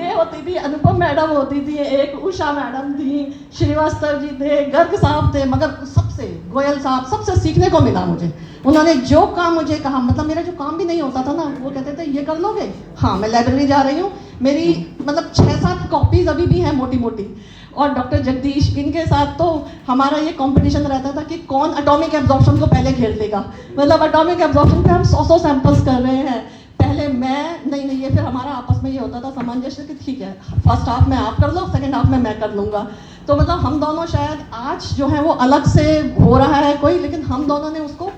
ये होती थी, अनुपम मैडम होती थी, एक उषा मैडम थी, श्रीवास्तव जी थे, गर्ग साहब थे, मगर सबसे गोयल साहब, सबसे सीखने को मिला मुझे। उन्होंने जो काम मुझे कहा, मतलब मेरा जो काम भी नहीं होता था ना, वो कहते थे ये कर लोगे? हाँ, मैं लाइब्रेरी जा रही हूँ, मेरी मतलब 6-7 कॉपीज अभी भी हैं मोटी मोटी। और डॉक्टर जगदीश, इनके साथ तो हमारा ये कंपटीशन रहता था कि कौन एटॉमिक एब्जॉर्प्शन को पहले घेर लेगा। मतलब एटॉमिक एब्जॉर्प्शन पे हम 100 सैंपल्स कर रहे हैं, पहले मैं नहीं ये फिर हमारा आपस में ये होता था सामंजस्य कि ठीक है फर्स्ट हाफ में आप कर लो, सेकंड हाफ में मैं कर लूँगा। तो मतलब हम दोनों शायद आज जो है वो अलग से हो रहा है कोई, लेकिन हम दोनों ने उसको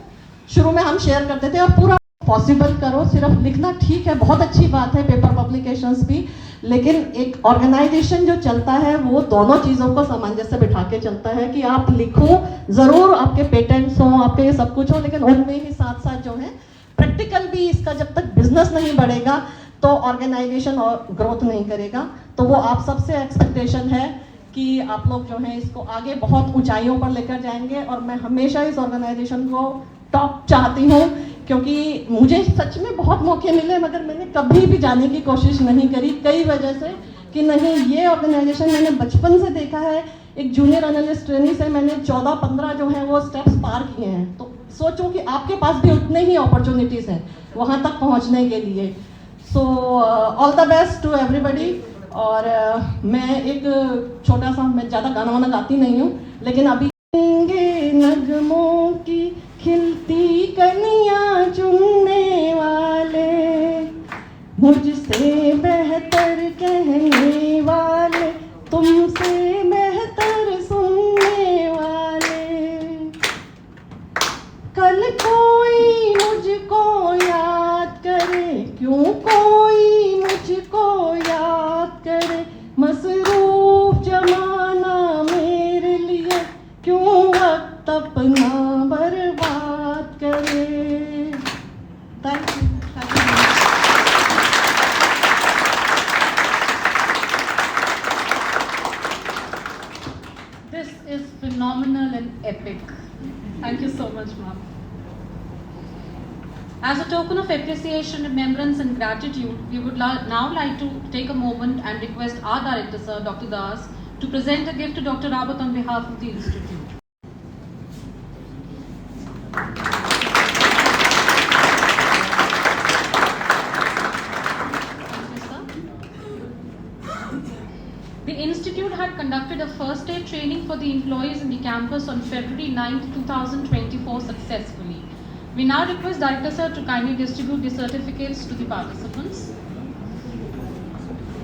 शुरू में हम शेयर करते थे। और पूरा पॉसिबल करो, सिर्फ लिखना ठीक है, बहुत अच्छी बात है, पेपर पब्लिकेशंस भी, लेकिन एक ऑर्गेनाइजेशन जो चलता है वो दोनों चीज़ों को सामंजस्य बिठा के चलता है कि आप लिखो ज़रूर, आपके पेटेंट्स हों, आपके ये सब कुछ हो, लेकिन उनमें ही साथ साथ जो है प्रैक्टिकल भी, इसका जब तक बिजनेस नहीं बढ़ेगा तो ऑर्गेनाइजेशन और ग्रोथ नहीं करेगा। तो वो आप सबसे एक्सपेक्टेशन है कि आप लोग जो हैं इसको आगे बहुत ऊंचाइयों पर लेकर जाएंगे। और मैं हमेशा इस ऑर्गेनाइजेशन को टॉप चाहती हूँ, क्योंकि मुझे सच में बहुत मौके मिले, मगर मैंने कभी भी जाने की कोशिश नहीं करी, कई वजह से कि नहीं, ये ऑर्गेनाइजेशन मैंने बचपन से देखा है। एक जूनियर एनालिस्ट ट्रेनी से मैंने 14-15 जो है वो स्टेप्स पार किए हैं। तो सोचो कि आपके पास भी उतने ही अपॉर्चुनिटीज़ हैं वहाँ तक पहुँचने के लिए। So all the best to everybody. और मैं एक छोटा सा, मैं ज़्यादा गाना वाना गाती नहीं हूँ, लेकिन अभी नगमों की खिलती कलियाँ चुनने वाले, मुझसे बेहतर कहने वाले, तुमसे बेहतर सुनने वाले, कल कोई मुझको याद करे, क्यों कोई मुझको याद करे, मसरूफ जमाना मेरे लिए क्यों वक्त अपना बर्बाद करे। Thank you. This is phenomenal and epic. Thank you so much, ma'am. As a token of appreciation, remembrance and gratitude, we would now like to take a moment and request our director, sir, Dr. Das, to present a gift to Dr. Rawat on behalf of the Institute. The Institute had conducted a first aid training for the employees in the campus on February 9th, 2024 successfully. We now request Director Sir to kindly distribute the certificates to the participants.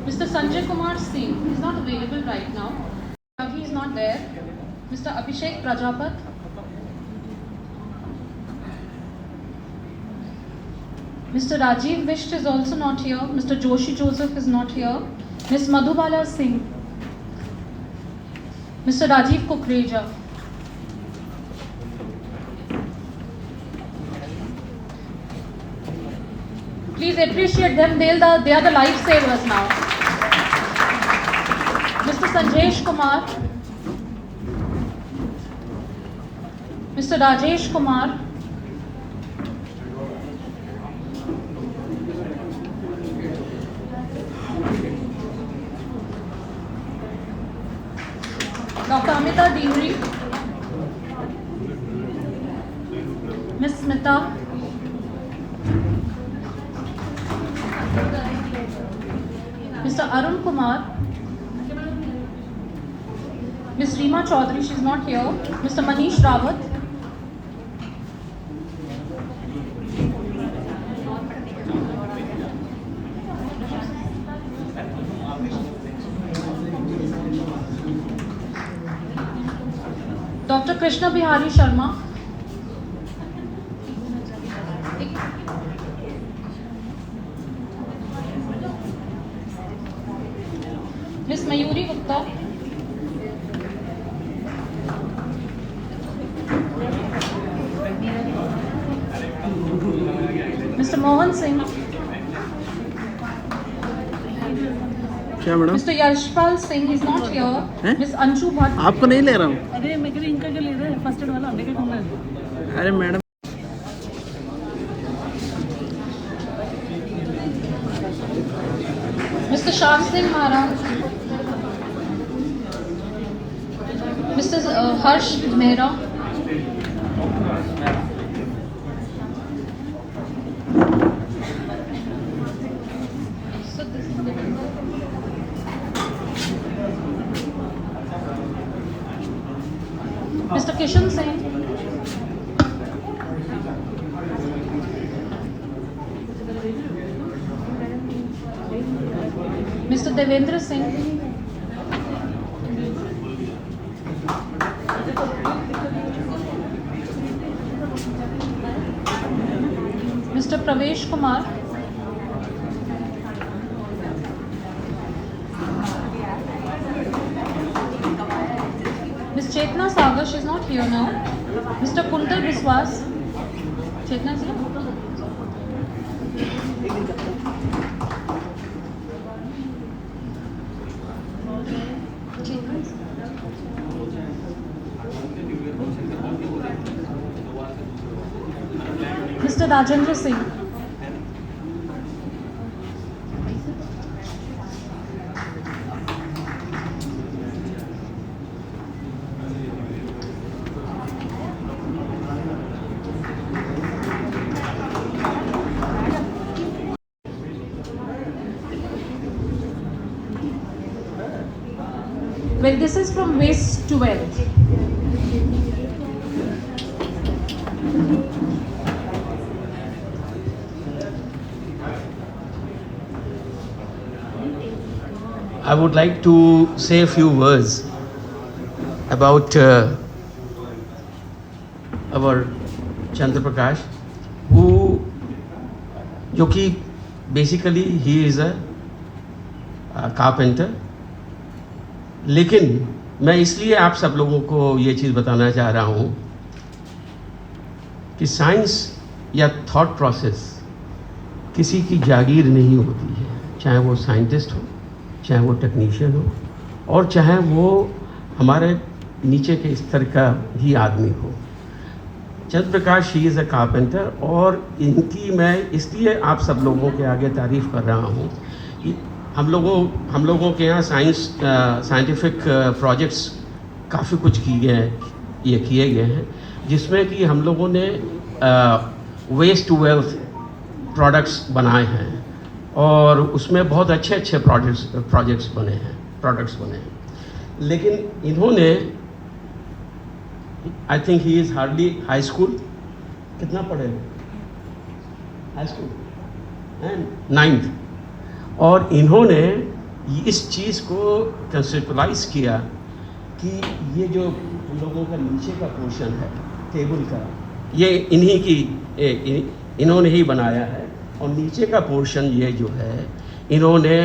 Mr. Sanjay Kumar Singh is not available right now. Ravi is not there. Mr. Abhishek Prajapat. Mr. Rajiv Visht is also not here. Mr. Joshi Joseph is not here. Ms. Madhubala Singh. Mr. Rajiv Kukreja. Please appreciate them. They are the lifesavers now. Mr. Sanjesh Kumar. Mr. Rajesh Kumar. Dr. Amita Dingri, Ms. Smita, Mr. Arun Kumar, Ms. Reema Chaudhary, she is not here, Mr. Manish Rawat, Dr. Krishna Bihari Sharma. Miss Mayuri Gupta. Mr. Mohan Singh. क्या madam? Mr. Yashpal Singh is not here. Miss Anshu Bhatt. आपको नहीं ले रहा हूँ। अरे मैं कह रही इनका क्या ले रहे हैं फर्स्ट एड वाला हमने क्या करना है अरे madam Mr. Sham Singh Maharaj. Mr. Harsh Mehra. So this is Mr. Kishan Singh. Mr. Devendra Singh. Mr. Pravesh Kumar. Ms. Chetna Sagar, she is not here now. Mr. Kuntal Biswas. Chetna is here? Mr. Rajendra Singh. Well, this is from waste to wealth. I would like to say a few words about our Chandra Prakash, जो कि basically he is a carpenter. लेकिन मैं इसलिए आप सब लोगों को ये चीज़ बताना चाह रहा हूँ कि साइंस या थॉट प्रोसेस किसी की जागीर नहीं होती है, चाहे वो साइंटिस्ट हो, चाहे वो टेक्नीशियन हो, और चाहे वो हमारे नीचे के स्तर का ही आदमी हो। चंद्र प्रकाश ही इज़ अ कारपेंटर, और इनकी मैं इसलिए आप सब लोगों के आगे तारीफ़ कर रहा हूँ कि हम लोगों के यहाँ साइंटिफिक प्रोजेक्ट्स काफ़ी कुछ किए गए हैं, जिसमें कि हम लोगों ने वेस्ट टू वेल्थ प्रोडक्ट्स बनाए हैं, और उसमें बहुत अच्छे प्रोडक्ट्स बने हैं। लेकिन इन्होंने, I think he is hardly high school, कितना पढ़े हाई स्कूल एंड 9th, और इन्होंने इस चीज़ को कंसेप्चुलाइज किया कि ये जो हम लोगों का नीचे का पोर्शन है टेबल का, ये इन्होंने ही बनाया है, और नीचे का पोर्शन ये जो है इन्होंने,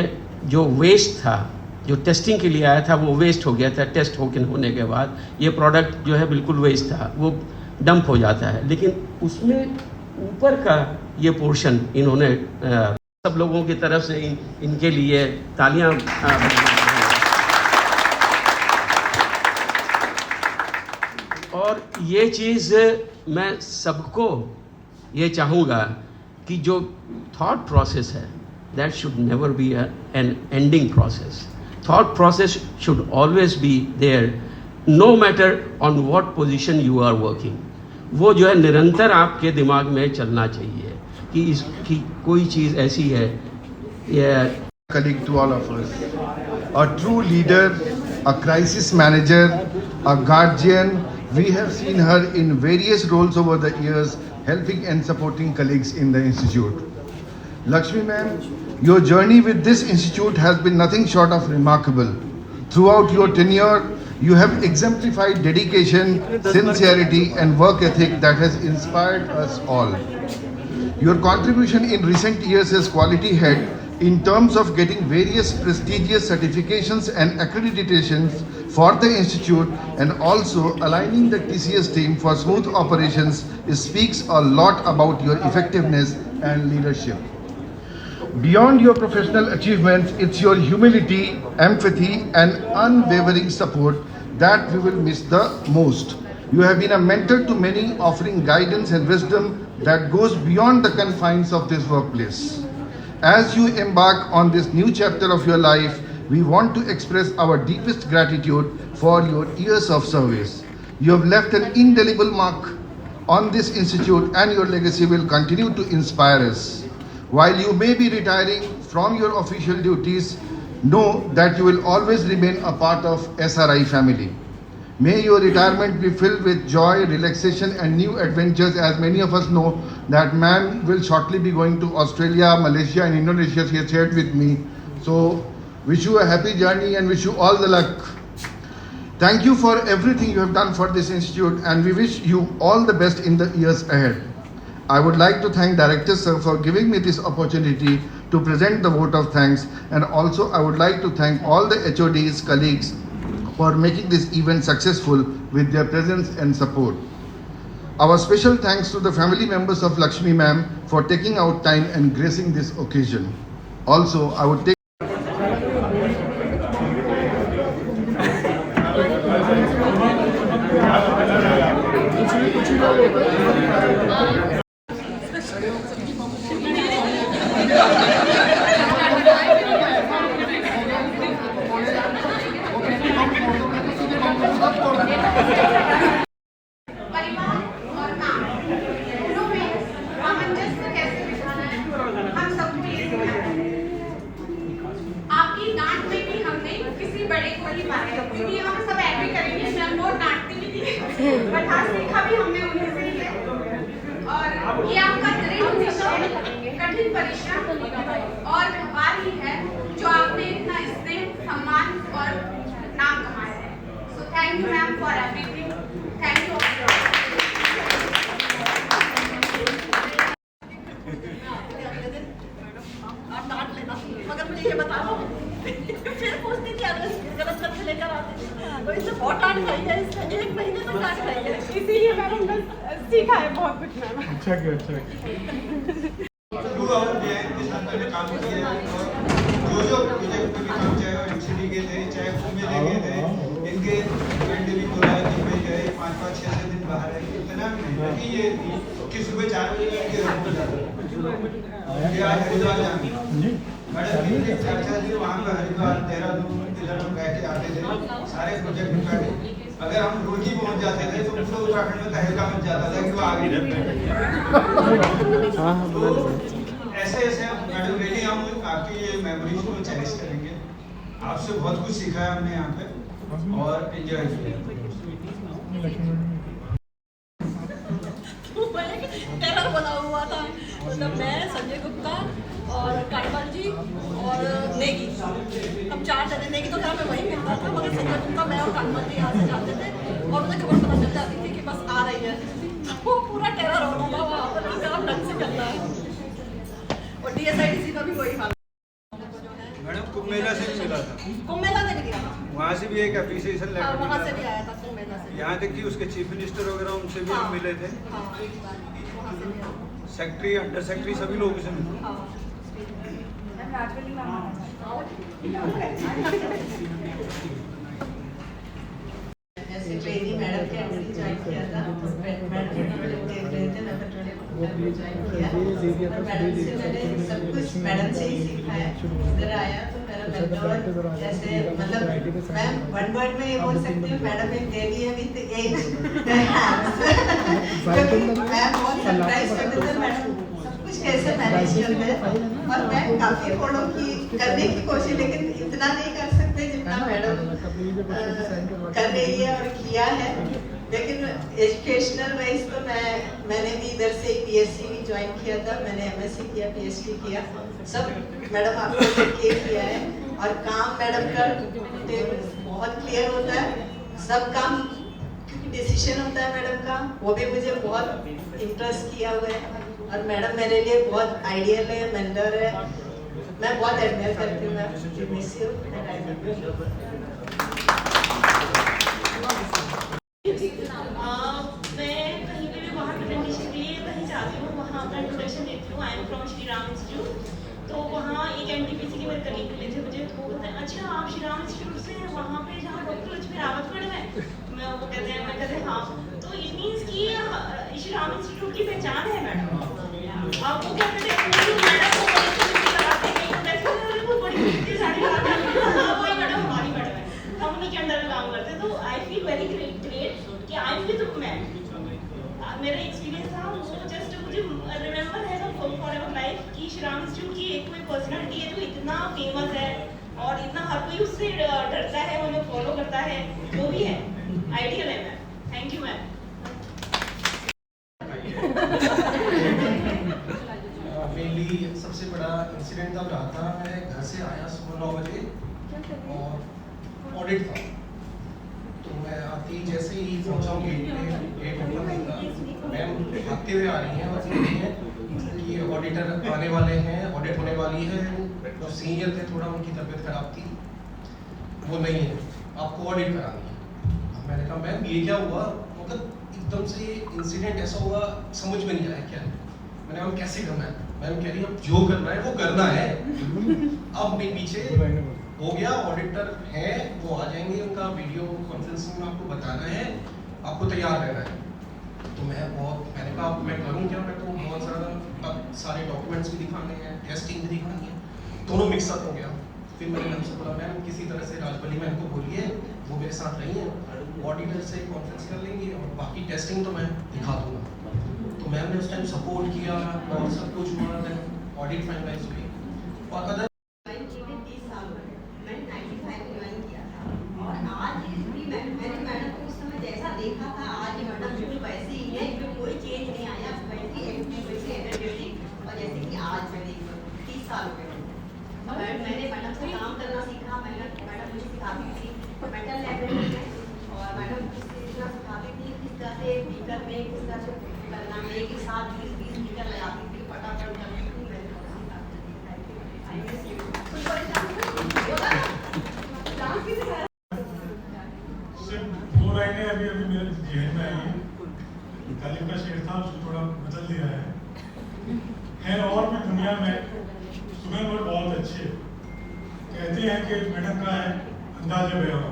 जो वेस्ट था, जो टेस्टिंग के लिए आया था वो वेस्ट हो गया था, टेस्ट होने के बाद ये प्रोडक्ट जो है बिल्कुल वेस्ट था, वो डंप हो जाता है, लेकिन उसमें ऊपर का ये पोर्शन इन्होंने सब लोगों की तरफ से इनके लिए तालियां। और ये चीज़ मैं सबको ये चाहूँगा कि जो थॉट प्रोसेस है, that should never be an ending process. Thought process should always be there, no matter on what position you are working. वो जो है निरंतर आपके दिमाग में चलना चाहिए कि इसकी कोई चीज़ ऐसी है. Colleague to all of us, a true leader, a crisis manager, a guardian. We have seen her in various roles over the years, helping and supporting colleagues in the institute. Lakshmi ma'am, your journey with this institute has been nothing short of remarkable. Throughout your tenure, You have exemplified dedication, sincerity, and work ethic that has inspired us all. Your contribution in recent years as quality head in terms of getting various prestigious certifications and accreditations for the institute and also aligning the TCS team for smooth operations speaks a lot about your effectiveness and leadership. Beyond your professional achievements, it's your humility, empathy, and unwavering support that we will miss the most. You have been a mentor to many, offering guidance and wisdom that goes beyond the confines of this workplace. As you embark on this new chapter of your life, we want to express our deepest gratitude for your years of service. You have left an indelible mark on this institute and your legacy will continue to inspire us. While you may be retiring from your official duties, know that you will always remain a part of SRI family. May your retirement be filled with joy, relaxation and new adventures. As many of us know that man will shortly be going to Australia, Malaysia and Indonesia, he has shared with me. So wish you a happy journey and wish you all the luck. Thank you for everything you have done for this institute and we wish you all the best in the years ahead. I would like to thank Director Sir for giving me this opportunity to present the vote of thanks, and also I would like to thank all the HODs, colleagues for making this event successful with their presence and support. Our special thanks to the family members of Lakshmi ma'am for taking out time and gracing this occasion. Also, I would take but हाँ सीखा भी हमने उन्हीं से ही है और ये आपका दृढ़ निश्चय, कठिन परिश्रम और व्यवहार ही है जो आपने इतना स्नेह, सम्मान और नाम कमाया है. सो thank you ma'am for everything. Thank you. आप डांट लेना मगर मुझे ये बता दो फिर पूछती थी गलत करके लेकर आते तो इससे बहुत डांट खाई है. इससे 1 महीने तक डांट खाई है. इसीलिए मैडम ने सीखा है बहुत कुछ मैम. अच्छा किया अच्छा काम किया जो प्रोजेक्ट पे भी काम चाहे यूनिवर्सिटी के थे चाहे घूमने ले गए थे इनके फ्रेंड भी बोला कि भाई गए 5-5 6 दिन बाहर है इतना नहीं कि ये कि सुबह 4 बजे के रूम में जाते ये आज हरिद्वार जाएंगे मैडम भी 4 दिन वहाँ पे हरिद्वार देहरादून इधर हम बैठ के आते थे सारे प्रोजेक्ट निपटाते. अगर हम रोज ही पहुँच जाते थे तो पूरा उत्तराखंड में तहलका मच जाता था कि वो आगे ऐसे ऐसे मैडम रियली हम आपकी ये मेमोरीज को चेरिश करेंगे. आपसे बहुत कुछ सीखा है हमने यहाँ पे और एंजॉय किया. टेलर बना हुआ था मतलब मैं संजय गुप्ता और काटवाल जी और नेगी हम 4 जने. नेगी तो घर में वही मिलता था मगर संजय गुप्ता मैं और काटवाल जी यहाँ से जाते थे और उन्हें खबर पता चल जाती थी कि बस आ रही है. वो पूरा टेलर होना था वहाँ पर काम ढंग से चलता है. और DSIDC का भी वही हाल. मैडम कुंभ मेला से भी मिला था. कुंभ मेला से भी गया था. वहाँ से भी एक एप्रिसिएशन लेटर वहाँ से भी आया था कुंभ मेला से. यहाँ तक कि उसके चीफ मिनिस्टर वगैरह उनसे भी हम मिले थे. सेक्रेटरी अंडर सेक्रेटरी सभी लोगों से मिले. ऐसे ट्रेनिंग मैडम के अंडर ज्वाइन किया था. मैडम देख रहे थे मैं ज्वाइन किया और मैडम से मैंने सब कुछ मैडम से ही सीखा है. इधर आया तो मेरा मेंटोर जैसे मतलब मैं वन वर्ड में ये बोल सकती हूँ मैडम एक देवी है विद एज. मैं बहुत सरप्राइज करते थे मैडम सब कुछ कैसे मैनेज करते हैं और मैं काफी फॉलो करने की कोशिश लेकिन इतना नहीं कर सकते जितना मैडम कर रही है और किया है. लेकिन एजुकेशनल वाइज तो मैंने भी इधर से PhD भी ज्वाइन किया था. मैंने MSc किया, PhD किया, सब मैडम आपको किया है और काम मैडम का बहुत क्लियर होता है सब काम क्योंकि डिसीजन होता है मैडम का, वो भी मुझे बहुत इम्प्रेस किया हुआ है और मैडम मेरे लिए बहुत आइडियल है, मेंटर है, मैं बहुत एडमायर करती हूँ ma'am. Miss you and I love you. मैं कहीं पे भी बाहर प्रेजेंटेशन के लिए कहीं जाती हूँ, वहाँ अपना इंट्रोडक्शन देती हूँ। I am from Shri Ram institute. तो वहाँ एक एनटीपीसी के मेरे कलीग मिले थे मुझे, तो बोलते हैं अच्छा आप श्री राम इंस्टीट्यूट से हैं, वहाँ पे जहाँ डॉक्टर लक्ष्मी रावत पढ़े हैं। वो कहते हैं, मैं कहते हैं हाँ, तो इट मीन्स कि श्री राम इंस्टीट्यूट की पहचान है मैडम। आप वो कहते थे मैडम वो बड़ी साड़ी लगाते हैं, वही मैडम हमारी मैडम है, हम उन्हीं के अंडर में काम करते हैं। तो आई फील वेरी ग्रेट कि आई एम विद मैम। मेरा एक्सपीरियंस था वो जस्ट मुझे रिमेंबर है फॉर एवर लाइफ कि श्री राम इंस्टीट्यूट की एक कोई पर्सनालिटी है जो इतना फेमस है और इतना हर कोई उससे डरता है, वो लोग फॉलो करता है, जो भी है आइडियल है ma'am. Thank you ma'am. Mainly सबसे बड़ा इंसिडेंट तब रहा था, मैं घर से आया सुबह 9 बजे और ऑडिट था, तो मैं आती जैसे ही पहुंचा गेट ओपन किया, मैम भागते हुए आ रही हैं और कह रही हैं कि ऑडिटर आने वाले हैं, ऑडिट होने वाली है। जो सीनियर थे थोड़ा उनकी तबीयत खराब थी, वो नहीं है, आपको ऑडिट करानी है। मैंने कहा मैम ये क्या हुआ, मतलब एकदम से इंसिडेंट ऐसा हुआ समझ में नहीं आया क्या। मैंने कहा कैसे करना है, मैम कह रही अब जो करना है वो करना है। अब नहीं पीछे हो गया, ऑडिटर है वो आ जाएंगे, उनका वीडियो कॉन्फ्रेंसिंग में आपको बताना है, आपको तैयार रहना है। तो मैंने कहा मैं करूँ क्या, मैं तो बहुत सारा सारे डॉक्यूमेंट्स भी दिखाने हैं, टेस्टिंग भी दिखानी है, दोनों मिक्सअप हो गया। फिर मैंने मैम से बोला मैम किसी तरह से राजबली मैम को बोलिए, वो मेरे साथ रही हैं, ऑडिटर से कॉन्फ्रेंस कर लेंगे और बाकी टेस्टिंग तो मैं दिखा दूँगा। तो मैम ने उस टाइम सपोर्ट किया और सब कुछ हुआ, ऑडिट फाइनलाइज हुई। और अदर देखा था आज मैडम बिल्कुल वैसे ही है, कोई चेंज नहीं आया, वैसी एक्टिव वैसी एनर्जेटिक और जैसे कि आज मैं देख रही हूँ 30 साल हो गए। मैंने मैडम से काम करना सीखा, मैडम मुझे सिखाती थी मेंटल लाइब्रेरी में, और मैडम इतना सिखाती थी किस तरह से मीटर में किस तरह से करना है, एक ही साथ 20 मीटर लगाती थी, फटाफट करती थी। दो लाइनें अभी मेरे जहन में आई हैं। तालिब का शेर था, उसको थोड़ा बदल दिया है और भी दुनिया में सुगंध वर्ड बहुत अच्छे कहते हैं कि मैडम का है अंदाज़े बयान।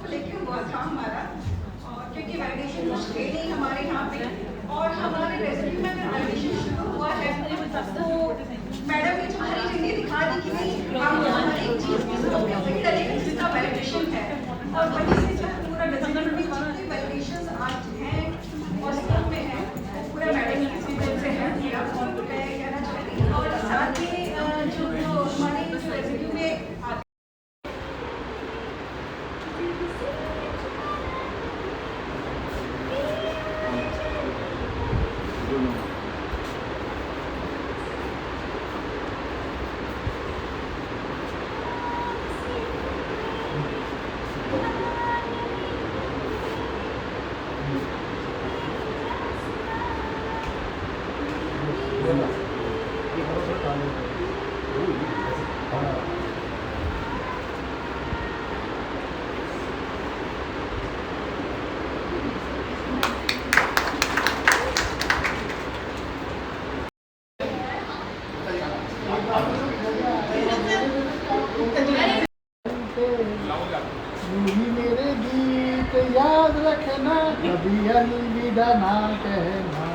लेकिन बहुत था हमारा, क्योंकि वैलिडेशन कुछ थे नहीं हमारे यहाँ पे, और हमारे रेसिपी में अगर वैलिडेशन शुरू हुआ है तो मैडम ने जो हरी झंडी दिखा दी कि नहीं हम हर एक चीज़ की सही डलेगा जिसका वैलिडेशन है, और वहीं से जब पूरा डिजाइन में जितने वैलिडेशन आज हैं और स्कूल में हैं पूरा मैडम की स्पीच से है पूरा, और मैं कहना चाहती हूँ। और साथ ही जो हमारे रेसिपी में मेरे गीत याद रखना, कभी अलविदा ना कहना,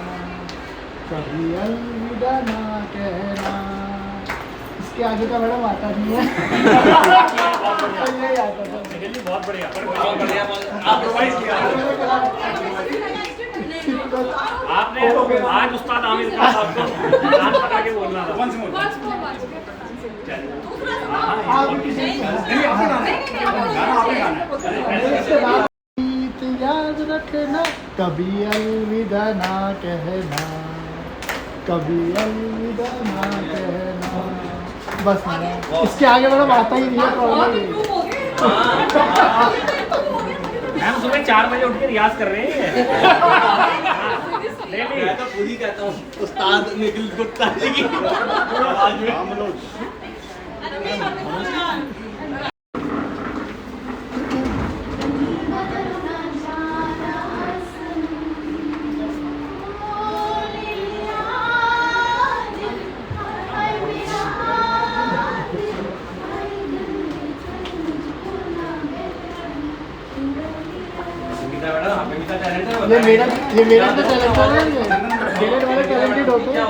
कभी अलविदा ना कहना। इसके आगे का मैडम आता नहीं है। यही आता था। बहुत बढ़िया, बहुत बढ़िया। आपने आज उस्ताद आमिर खान साहब को नाम पता के बोलना था। गीत याद रखना, कभी अलविदा ना कहना, कभी अलविदा ना कहना। बस मैडम, इसके आगे मैडम आता ही नहीं है, प्रॉब्लम नहीं मैम सुबह 4 बजे उठ के रियाज कर रहे हैं। मैं तो खुद ही कहता हूँ उस्ताद निखिल गुप्ता जी की आवाज में। ये मेरा तो टैलेंट है, मेरे वाले टैलेंटेड होते हैं।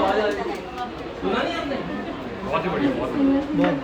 बहुत ही बढ़िया, बहुत बढ़िया।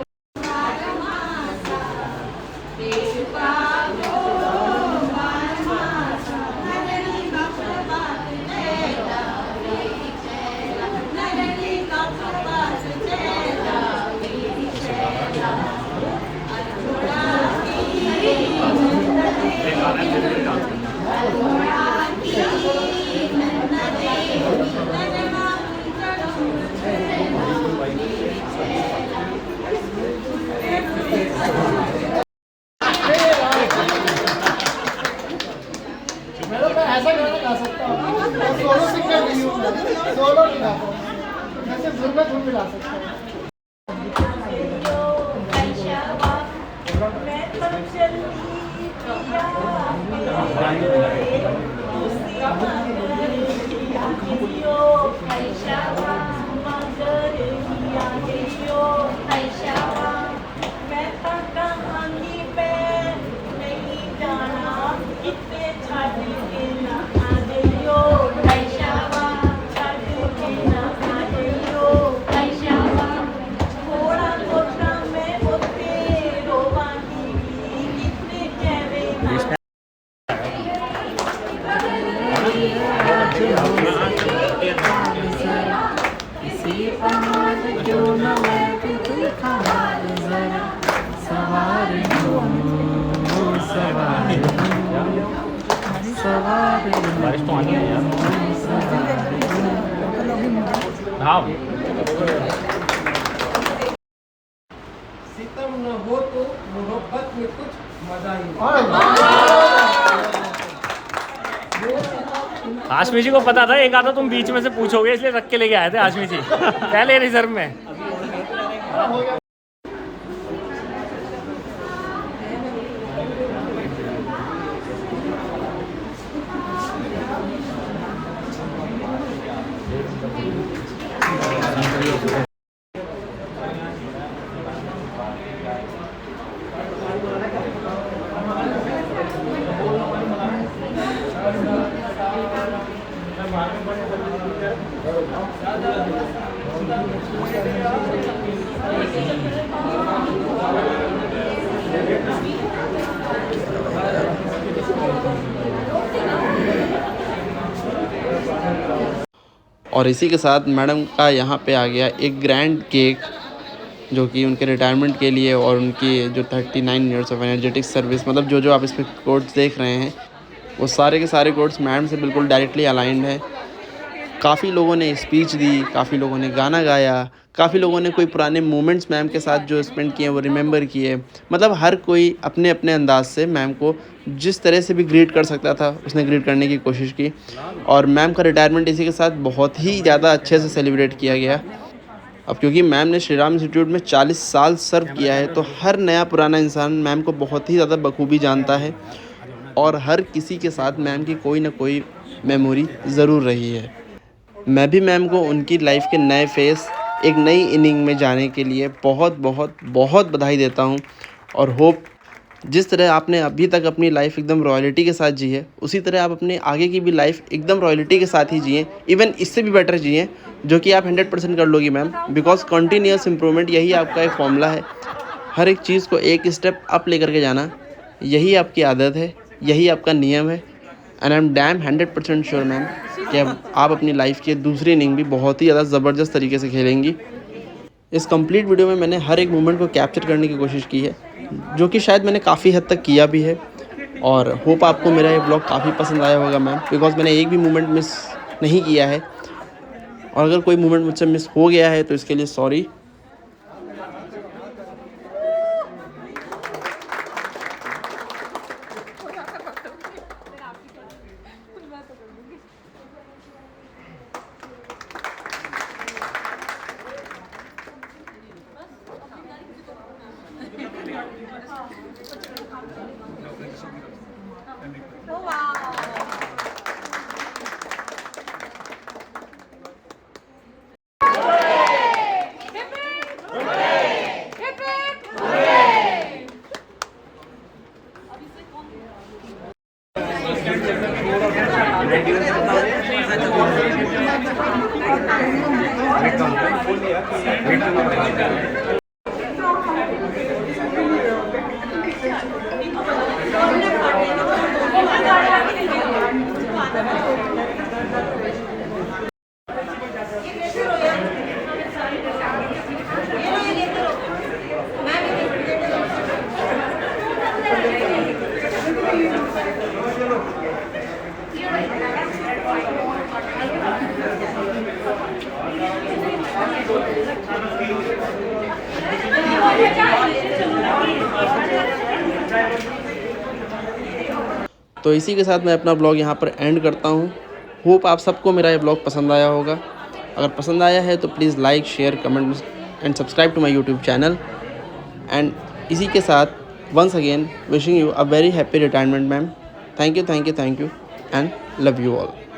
मैडम मैं ऐसा गाना गा सकता हूँ, मैं सोलो सिंगर नहीं हूँ, सोलो नहीं गाता हूँ, मैं सिर्फ धुन में धुन मिला सकता हूँ। बारिश तो आनी है यार। हाँ सितम न हो तो मोहब्बत में कुछ मजा ही आशमी जी को पता था एक आधा तुम बीच में से पूछोगे, इसलिए रख के लेके आए थे आशमी जी पहले रिजर्व में। और इसी के साथ मैडम का यहाँ पे आ गया एक ग्रैंड केक, जो कि उनके रिटायरमेंट के लिए और उनकी जो 39 इयर्स ऑफ एनर्जेटिक सर्विस, मतलब जो आप इस पर कोट्स देख रहे हैं वो सारे के सारे कोट्स मैडम से बिल्कुल डायरेक्टली अलाइंड है। काफ़ी लोगों ने स्पीच दी, काफ़ी लोगों ने गाना गाया, काफ़ी लोगों ने कोई पुराने मोमेंट्स मैम के साथ जो स्पेंड किए वो रिमेंबर किए। मतलब हर कोई अपने अपने अंदाज से मैम को जिस तरह से भी ग्रीट कर सकता था उसने ग्रीट करने की कोशिश की। और मैम का रिटायरमेंट इसी के साथ बहुत ही ज़्यादा अच्छे से सेलिब्रेट किया गया। अब क्योंकि मैम ने श्री राम इंस्टीट्यूट में 40 साल सर्व किया है, तो हर नया पुराना इंसान मैम को बहुत ही ज़्यादा बखूबी जानता है और हर किसी के साथ मैम की कोई ना कोई मेमोरी ज़रूर रही है। मैं भी मैम को उनकी लाइफ के नए फेस, एक नई इनिंग में जाने के लिए बहुत बहुत बहुत बधाई देता हूँ। और होप जिस तरह आपने अभी तक अपनी लाइफ एकदम रॉयल्टी के साथ जी है, उसी तरह आप अपने आगे की भी लाइफ एकदम रॉयल्टी के साथ ही जिए, इवन इससे भी बेटर जिए, जो कि आप 100% कर लोगी मैम। बिकॉज कॉन्टीन्यूअस इम्प्रूवमेंट यही आपका एक फॉर्मूला है। हर एक चीज़ को एक स्टेप अप लेकर के जाना, यही आपकी आदत है, यही आपका नियम है। And I am damn 100% sure ma'am कि अब आप अपनी लाइफ की दूसरी इनिंग भी बहुत ही ज़्यादा ज़बरदस्त तरीके से खेलेंगी। इस कंप्लीट वीडियो में मैंने हर एक मोमेंट को कैप्चर करने की कोशिश की है, जो कि शायद मैंने काफ़ी हद तक किया भी है। और होप आपको मेरा ये ब्लॉग काफ़ी पसंद आया होगा मैम, बिकॉज मैंने एक भी मोमेंट मिस नहीं किया है। और अगर कोई मोमेंट मुझसे मिस हो गया है तो इसके लिए सॉरी। तो इसी के साथ मैं अपना ब्लॉग यहाँ पर एंड करता हूँ। होप आप सबको मेरा ये ब्लॉग पसंद आया होगा। अगर पसंद आया है तो please like, share, comment and subscribe to my YouTube channel. And इसी के साथ once again wishing you a very happy retirement ma'am. Thank you and love you all.